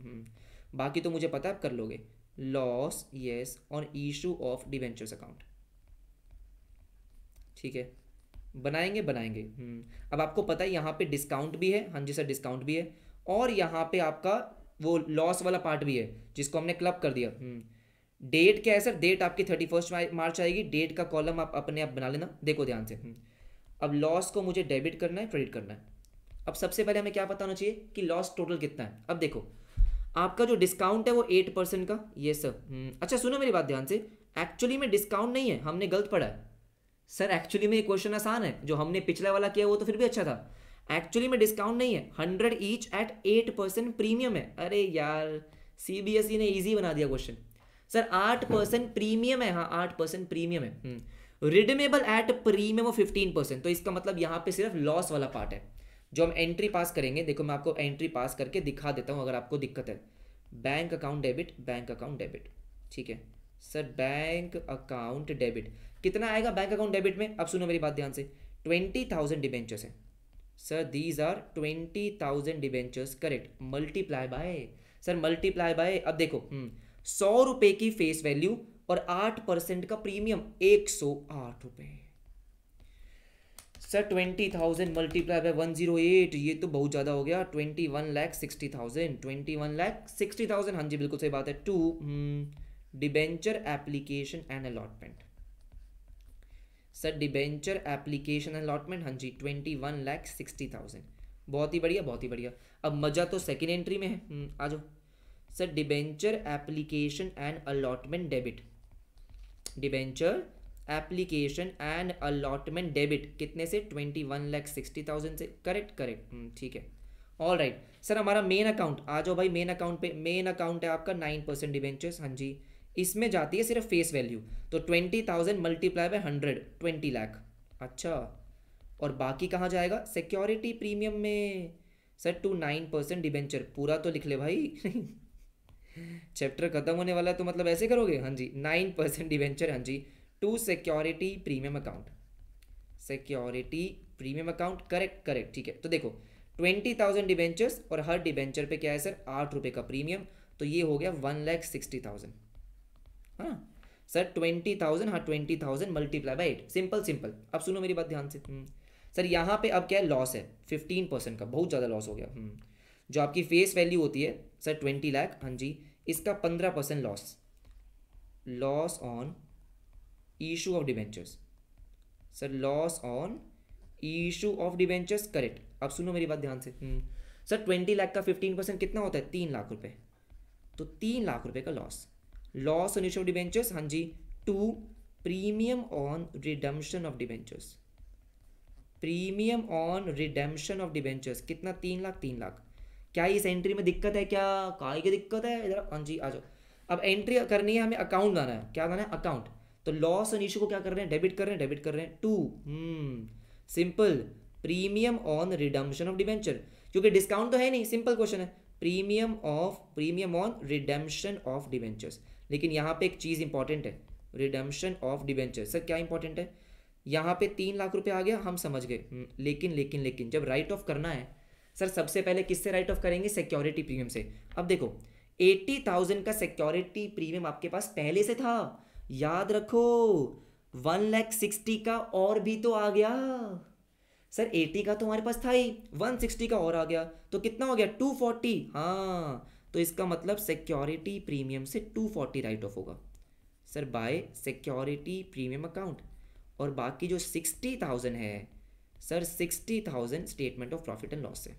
S1: बाकी तो मुझे पता है आप कर लोगे। Loss yes on issue of debentures account, ठीक है, बनाएंगे बनाएंगे। अब आपको पता है यहाँ पे डिस्काउंट भी है, हाँ जी सर डिस्काउंट भी है, और यहाँ पे आपका वो लॉस वाला पार्ट भी है जिसको हमने क्लब कर दिया। डेट क्या है सर, डेट आपकी 31 मार्च आएगी। डेट का कॉलम आप अपने आप बना लेना। देखो ध्यान से, अब लॉस को मुझे डेबिट करना है, क्रेडिट करना है। अब सबसे पहले हमें क्या पता होना चाहिए कि लॉस टोटल कितना है। अब देखो आपका जो डिस्काउंट है वो 8% का, ये सर। अच्छा सुनो मेरी बात ध्यान से, एक्चुअली में डिस्काउंट नहीं है, हमने गलत पढ़ा है सर। एक्चुअली में ये क्वेश्चन आसान है, जो हमने पिछला वाला किया वो तो फिर भी अच्छा था। एक्चुअली में डिस्काउंट नहीं है, 100 ईच एट 8% प्रीमियम है। अरे यार सीबीएसई ने इजी बना दिया क्वेश्चन सर। 8% प्रीमियम है, हाँ 8% प्रीमियम है। रिडीमेबल एट प्रीमियम ऑफ 15%, तो इसका मतलब यहाँ पे सिर्फ लॉस वाला पार्ट है जो हम एंट्री पास करेंगे। देखो मैं आपको एंट्री पास करके दिखा देता हूँ अगर आपको दिक्कत है। Bank account debit, bank account debit, ठीक है सर, बैंक अकाउंट डेबिट कितना आएगा बैंक अकाउंट डेबिट में। अब सुनो मेरी बात ध्यान से, 20,000 डिबेंचर्स है sir, these are 20,000 debentures, correct, multiply by sir, multiply by. अब देखो 100 रुपये की फेस वैल्यू और 8% का प्रीमियम, 108 रुपये सर। 20,000 मल्टीप्लाई बाय 108, ये तो बहुत ज़्यादा हो गया। 21,60,000, 21,60,000, हाँ जी बिल्कुल सही बात है। To debenture application and allotment sir, debenture application allotment, हाँ जी 21,60,000, बहुत ही बढ़िया बहुत ही बढ़िया। अब मज़ा तो सेकेंड एंट्री में है, आ जाओ sir. Debenture application and allotment debit, debenture application and allotment debit कितने से, 21,60,000 से, करेक्ट करेक्ट, ठीक है। ऑल राइट सर, हमारा मेन अकाउंट, आ जाओ भाई मेन अकाउंट पे। मेन अकाउंट है आपका 9% डिबेंचर्स, हाँ जी, इसमें जाती है सिर्फ फेस वैल्यू। तो 20,000 मल्टीप्लाई बाय 100, 20 लाख। अच्छा, और बाकी कहाँ जाएगा, सिक्योरिटी प्रीमियम में सर। टू 9% डिबेंचर, पूरा तो लिख ले भाई। चैप्टर खत्म होने वाला है तो मतलब ऐसे करोगे, हाँ जी 9% डिबेंचर, हाँ जी, to security premium account, security premium account, correct correct, ठीक है। तो देखो 20,000 डिबेंचर्स और हर डिबेंचर पे क्या है सर, 8 रुपये का प्रीमियम, तो ये हो गया 1,60,000। हाँ सर 20,000, हाँ 20,000 मल्टीप्लाई बाई 8, सिंपल सिंपल। अब सुनो मेरी बात ध्यान से, सर यहाँ पे अब क्या है, लॉस है 15% का, बहुत ज़्यादा लॉस हो गया। जो आपकी फेस वैल्यू होती है सर 20 लाख, हाँ जी, इसका 15% loss, loss on issue of debentures sir, loss on issue of debentures, correct. अब सुनो मेरी बात ध्यान से, सर 20 लाख का 15% कितना होता है, 3 लाख रुपए, तो 3 लाख रुपए का loss, loss on issue of debentures, हाँ जी, to premium on redemption of debentures, premium on redemption of debentures कितना, 3 लाख, 3 लाख। क्या इस एंट्री में दिक्कत है, क्या काय की दिक्कत है इधर, हाँ जी आ जाओ। अब एंट्री करनी है हमें, अकाउंट लाना है, क्या लाना है, अकाउंट। तो लॉस ऑन इशू को क्या कर रहे हैं, डेबिट कर रहे हैं, डेबिट कर रहे हैं, to simple premium on redemption of debenture, क्योंकि डिस्काउंट तो है नहीं, सिंपल क्वेश्चन है, premium on redemption of debentures. लेकिन यहाँ पे एक चीज़ इंपॉर्टेंट है, रिडम्पशन ऑफ डिबेंचर। सर क्या इंपॉर्टेंट है? यहाँ पे 3 लाख रुपए आ गया, हम समझ गए। लेकिन जब राइट ऑफ करना है सर, सबसे पहले किससे राइट ऑफ करेंगे? सिक्योरिटी प्रीमियम से। अब देखो 80,000 का सिक्योरिटी प्रीमियम आपके पास पहले से था, याद रखो। 1,60,000 का और भी तो आ गया सर। 80 का तो हमारे पास था ही, 160 का और आ गया, तो कितना हो गया? 240। हाँ, तो इसका मतलब सिक्योरिटी प्रीमियम से 240 राइट ऑफ होगा sir by security premium account. और बाकी जो 60,000 है sir, 60,000 statement of profit and loss है।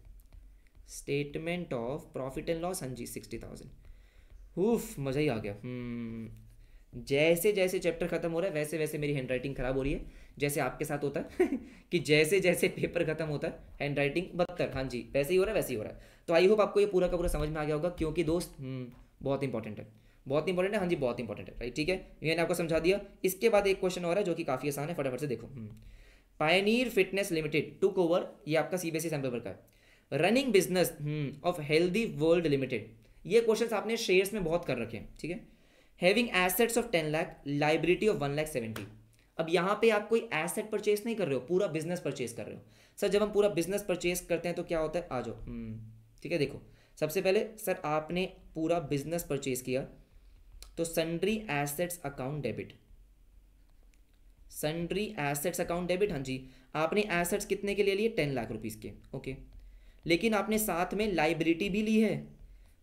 S1: Statement of profit and loss, हाँ जी 60,000। उफ, मज़ा ही आ गया। जैसे जैसे चैप्टर खत्म हो रहा है वैसे वैसे मेरी हैंड राइटिंग खराब हो रही है, जैसे आपके साथ होता है कि जैसे जैसे पेपर खत्म होता है हैंड राइटिंग बदतर। हाँ जी, वैसे ही हो रहा है, वैसे ही हो रहा है। तो आई होप आपको ये पूरा का पूरा समझ में आ गया होगा, क्योंकि दोस्त बहुत इंपॉर्टेंट है, बहुत इंपॉर्टेंट है। हाँ जी, बहुत इंपॉर्टेंट है, राइट। ठीक है, मैंने आपको समझा दिया। इसके बाद एक क्वेश्चन और है जो कि काफ़ी आसान है, फटाफट से देखो। Pioneer fitness limited took over, ये आपका सीबीएसई सैम्पल पेपर का है। Running business of healthy world limited, ये क्वेश्चन आपने शेयर्स में बहुत कर रखे हैं, ठीक है। Having assets of 10 lakh, liability of 1,70,000। अब यहाँ पे आप कोई एसेट परचेस नहीं कर रहे हो, पूरा बिजनेस परचेस कर रहे हो। सर जब हम पूरा बिजनेस परचेस करते हैं तो क्या होता है, आ जाओ। ठीक है, देखो सबसे पहले सर आपने पूरा बिजनेस परचेस किया तो sundry assets account debit, sundry assets account debit. हाँ जी, आपने एसेट्स कितने के लिए लिए? 10 लाख रुपीज़ के, ओके। लेकिन आपने साथ में लाइबिलिटी भी ली है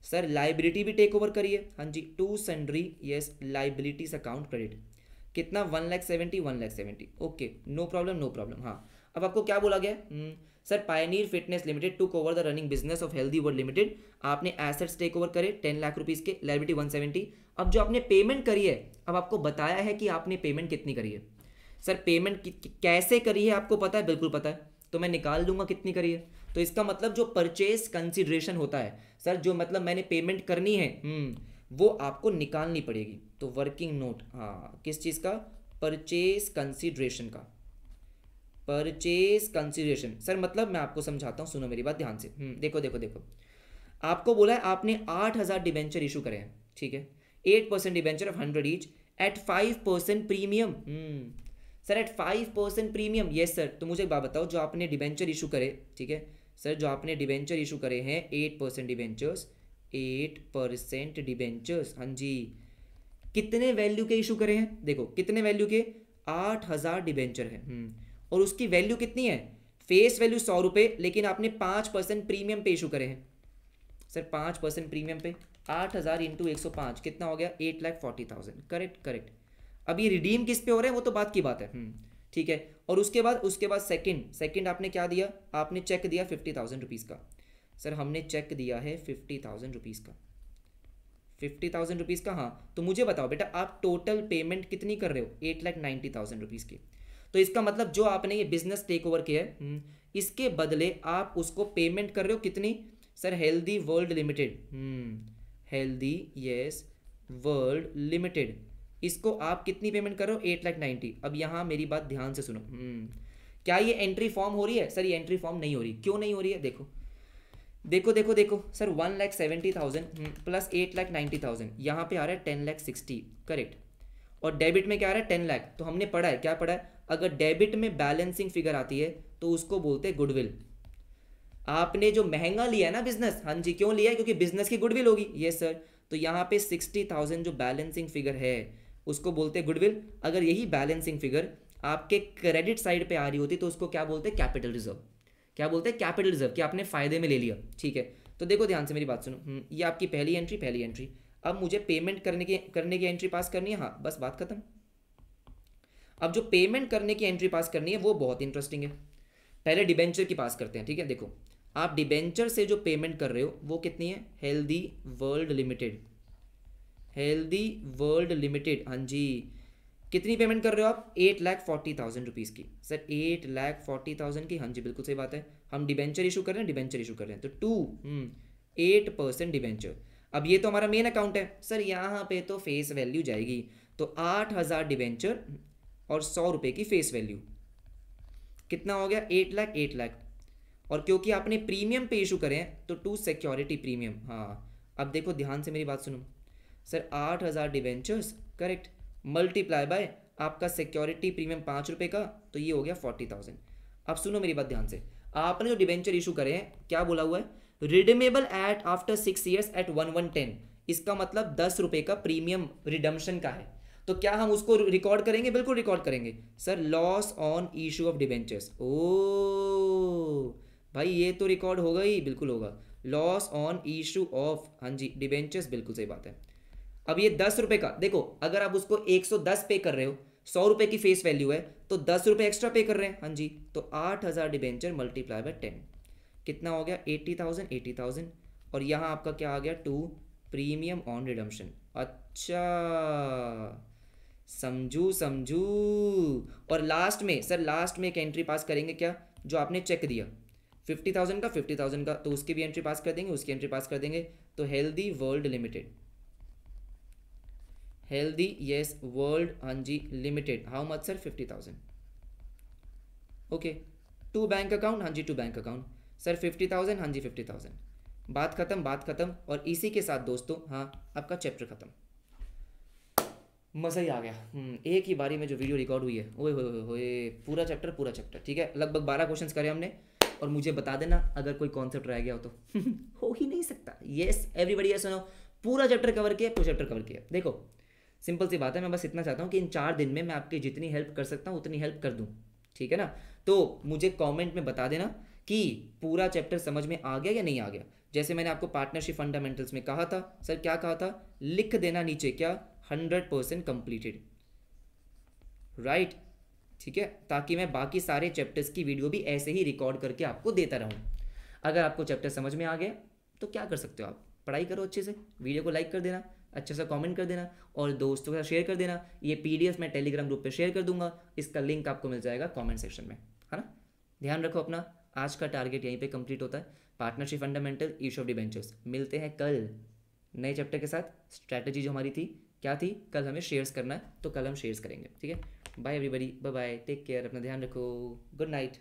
S1: सर, लाइबिलिटी भी टेक ओवर करिए। हाँ जी, to sundry yes liabilities account credit, कितना? 1,70,000, 1,70,000, okay, no problem no problem. हाँ, अब आपको क्या बोला गया? Sir pioneer fitness limited took over the running business of healthy world limited, आपने एसेट्स टेक ओवर करे 10 लाख रुपीज़ के, लाइबिलिटी 170। अब जो आपने पेमेंट करी है, अब आपको बताया है कि आपने पेमेंट कितनी करी है। सर पेमेंट कैसे करी है आपको पता है? बिल्कुल पता है, तो मैं निकाल दूंगा कितनी करी है। तो इसका मतलब जो परचेज कंसिडरेशन होता है सर, जो मतलब मैंने पेमेंट करनी है वो आपको निकालनी पड़ेगी। तो वर्किंग नोट, हाँ किस चीज़ का? परचेज कंसिडरेशन का, परचेज कंसिडरेशन। सर मतलब मैं आपको समझाता हूँ, सुनो मेरी बात ध्यान से। देखो देखो देखो, आपको बोला है आपने 8,000 डिबेंचर इशू करे हैं, ठीक है। 8% debenture of 100 each at 5% premium. Sir at 5% premium, yes sir. तो मुझे एक बात बताओ, जो आपने डिबेंचर इशू करे, ठीक है सर, जो आपने डिबेंचर इशू करे हैं 8% डिबेंचर्स, 8% डिबेंचर्स, हाँ जी, कितने वैल्यू के इशू करे हैं? देखो कितने वैल्यू के? 8,000 डिबेंचर है। और उसकी वैल्यू कितनी है? फेस वैल्यू 100 रुपये, लेकिन आपने 5% प्रीमियम पे इशू करे हैं सर, 5% प्रीमियम पे 8,000 इंटू 105 कितना हो गया? 8,40,000। Correct correct. अब ये रिडीम किस पे हो रहा है वो तो बात की बात है, ठीक है। और उसके बाद सेकंड आपने क्या दिया? आपने चेक दिया 50,000 रुपीज़ का। सर हमने चेक दिया है 50,000 रुपीज़ का, 50,000 रुपीज़ का। हाँ, तो मुझे बताओ बेटा, आप टोटल पेमेंट कितनी कर रहे हो? 8,90,000 रुपीज़ की। तो इसका मतलब जो आपने ये बिजनेस टेक ओवर किया है, इसके बदले आप उसको पेमेंट कर रहे हो कितनी? Sir healthy world limited, healthy yes world limited, इसको आप कितनी पेमेंट कर रहे हो? 8,90,000। अब यहाँ मेरी बात ध्यान से सुनो, क्या ये एंट्री फॉर्म हो रही है? सर ये एंट्री फॉर्म नहीं हो रही, क्यों नहीं हो रही है? देखो देखो देखो देखो सर, 1,70,000 प्लस 8,90,000, यहाँ पे आ रहा है 10,60,000, करेक्ट। और डेबिट में क्या आ रहा है? 10 लाख। तो हमने पढ़ा है, क्या पढ़ा है? अगर डेबिट में बैलेंसिंग फिगर आती है तो उसको बोलते हैं गुडविल। आपने जो महंगा लिया है ना बिजनेस, हाँ जी, क्यों लिया है? क्योंकि बिजनेस की गुडविल होगी, यस सर। तो यहाँ पे 60,000 जो बैलेंसिंग फिगर है उसको बोलते हैं गुडविल। अगर यही बैलेंसिंग फिगर आपके क्रेडिट साइड पे आ रही होती तो उसको क्या बोलते हैं? Capital reserve. क्या बोलते हैं? कैपिटल रिजर्व, कि आपने फायदे में ले लिया, ठीक है। तो देखो ध्यान से मेरी बात सुनो, ये आपकी पहली एंट्री। अब मुझे पेमेंट करने की एंट्री पास करनी है, हाँ बस बात खत्म। अब जो पेमेंट करने की एंट्री पास करनी है वो बहुत इंटरेस्टिंग है। पहले डिबेंचर की पास करते हैं, ठीक है। देखो आप डिबेंचर से जो पेमेंट कर रहे हो वो कितनी है? Healthy world limited, healthy world limited, हाँ जी, कितनी पेमेंट कर रहे हो आप? 8,40,000 रुपीज़ की। सर 8,40,000 की, हाँ जी बिल्कुल सही बात है। हम डिबेंचर इशू कर रहे हैं, तो 8% डिबेंचर। अब ये तो हमारा मेन अकाउंट है सर, यहाँ पे तो फेस वैल्यू जाएगी। तो 8,000 डिबेंचर और 100 रुपये की फेस वैल्यू, कितना हो गया? 8 लाख। और क्योंकि आपने प्रीमियम पे इशू करें तो 2 सिक्योरिटी प्रीमियम। हाँ अब देखो ध्यान से मेरी बात सुनो, sir 8,000 debentures, correct, multiply bye आपका सिक्योरिटी प्रीमियम 5 रुपये का, तो ये हो गया 40,000। अब सुनो मेरी बात ध्यान से, आपने जो डिबेंचर इशू करे हैं क्या बोला हुआ है, redeemable at after 6 years at 1110, इसका मतलब 10 रुपये का प्रीमियम रिडम्पशन का है। तो क्या हम उसको रिकॉर्ड करेंगे? बिल्कुल रिकॉर्ड करेंगे sir, loss on issue of debentures. ओ भाई ये तो रिकॉर्ड होगा ही, बिल्कुल होगा, लॉस ऑन इशू ऑफ, हाँ जी, डिबेंचर्स, बिल्कुल सही बात है। अब ये 10 रुपये का देखो, अगर आप उसको 110 पे कर रहे हो, 100 रुपये की फेस वैल्यू है, तो 10 रुपये एक्स्ट्रा पे कर रहे हैं, हाँ जी, तो 8,000 डिबेंचर मल्टीप्लाई बाय 10 कितना हो गया, 80,000, 80,000, और यहाँ आपका क्या आ गया, 2 प्रीमियम ऑन रिडम्पशन। अच्छा समझू समझू। और लास्ट में सर, लास्ट में एक एंट्री पास करेंगे क्या, जो आपने चेक दिया 50,000 का, 50,000 का, तो उसकी भी एंट्री पास कर देंगे, उसकी एंट्री पास कर देंगे। तो healthy world limited, healthy yes world, हाँ जी, limited, how much sir, 50,000, okay, to bank account, हाँ जी, टू बैंक अकाउंट सर, 50,000, हाँ जी, 50,000, बात खत्म, बात खत्म। और इसी के साथ दोस्तों, हाँ, आपका चैप्टर खत्म, मज़ा ही आ गया। एक ही बारी में जो वीडियो रिकॉर्ड हुई है, ओए होए होए, पूरा चैप्टर, पूरा चैप्टर, ठीक है, लगभग 12 क्वेश्चंस करे हमने। और मुझे बता देना अगर कोई कॉन्सेप्ट रह गया हो तो हो ही नहीं सकता। यस एवरीबडी, यस सुनो, पूरा चैप्टर कवर किया, पूरा चैप्टर कवर किया। देखो सिंपल सी बात है, मैं बस इतना चाहता हूँ कि इन 4 दिन में मैं आपकी जितनी हेल्प कर सकता हूँ उतनी हेल्प कर दूँ, ठीक है ना। तो मुझे कमेंट में बता देना कि पूरा चैप्टर समझ में आ गया या नहीं आ गया। जैसे मैंने आपको पार्टनरशिप फंडामेंटल्स में कहा था, सर क्या कहा था, लिख देना नीचे क्या, 100% कंप्लीटेड, राइट, ठीक है, ताकि मैं बाकी सारे चैप्टर्स की वीडियो भी ऐसे ही रिकॉर्ड करके आपको देता रहूँ। अगर आपको चैप्टर समझ में आ गया तो क्या कर सकते हो आप, पढ़ाई करो अच्छे से, वीडियो को लाइक कर देना, अच्छा सा कमेंट कर देना, और दोस्तों के साथ शेयर कर देना। ये पीडीएफ मैं टेलीग्राम ग्रुप पे शेयर कर दूंगा, इसका लिंक आपको मिल जाएगा कमेंट सेक्शन में, है ना। ध्यान रखो अपना, आज का टारगेट यहीं पे कंप्लीट होता है, partnership fundamental, issue of debentures. मिलते हैं कल नए चैप्टर के साथ। स्ट्रैटेजी जो हमारी थी क्या थी, कल हमें शेयर्स करना है, तो कल हम शेयर्स करेंगे, ठीक है। Bye everybody, bye bye, take care, अपना ध्यान रखो, गुड नाइट।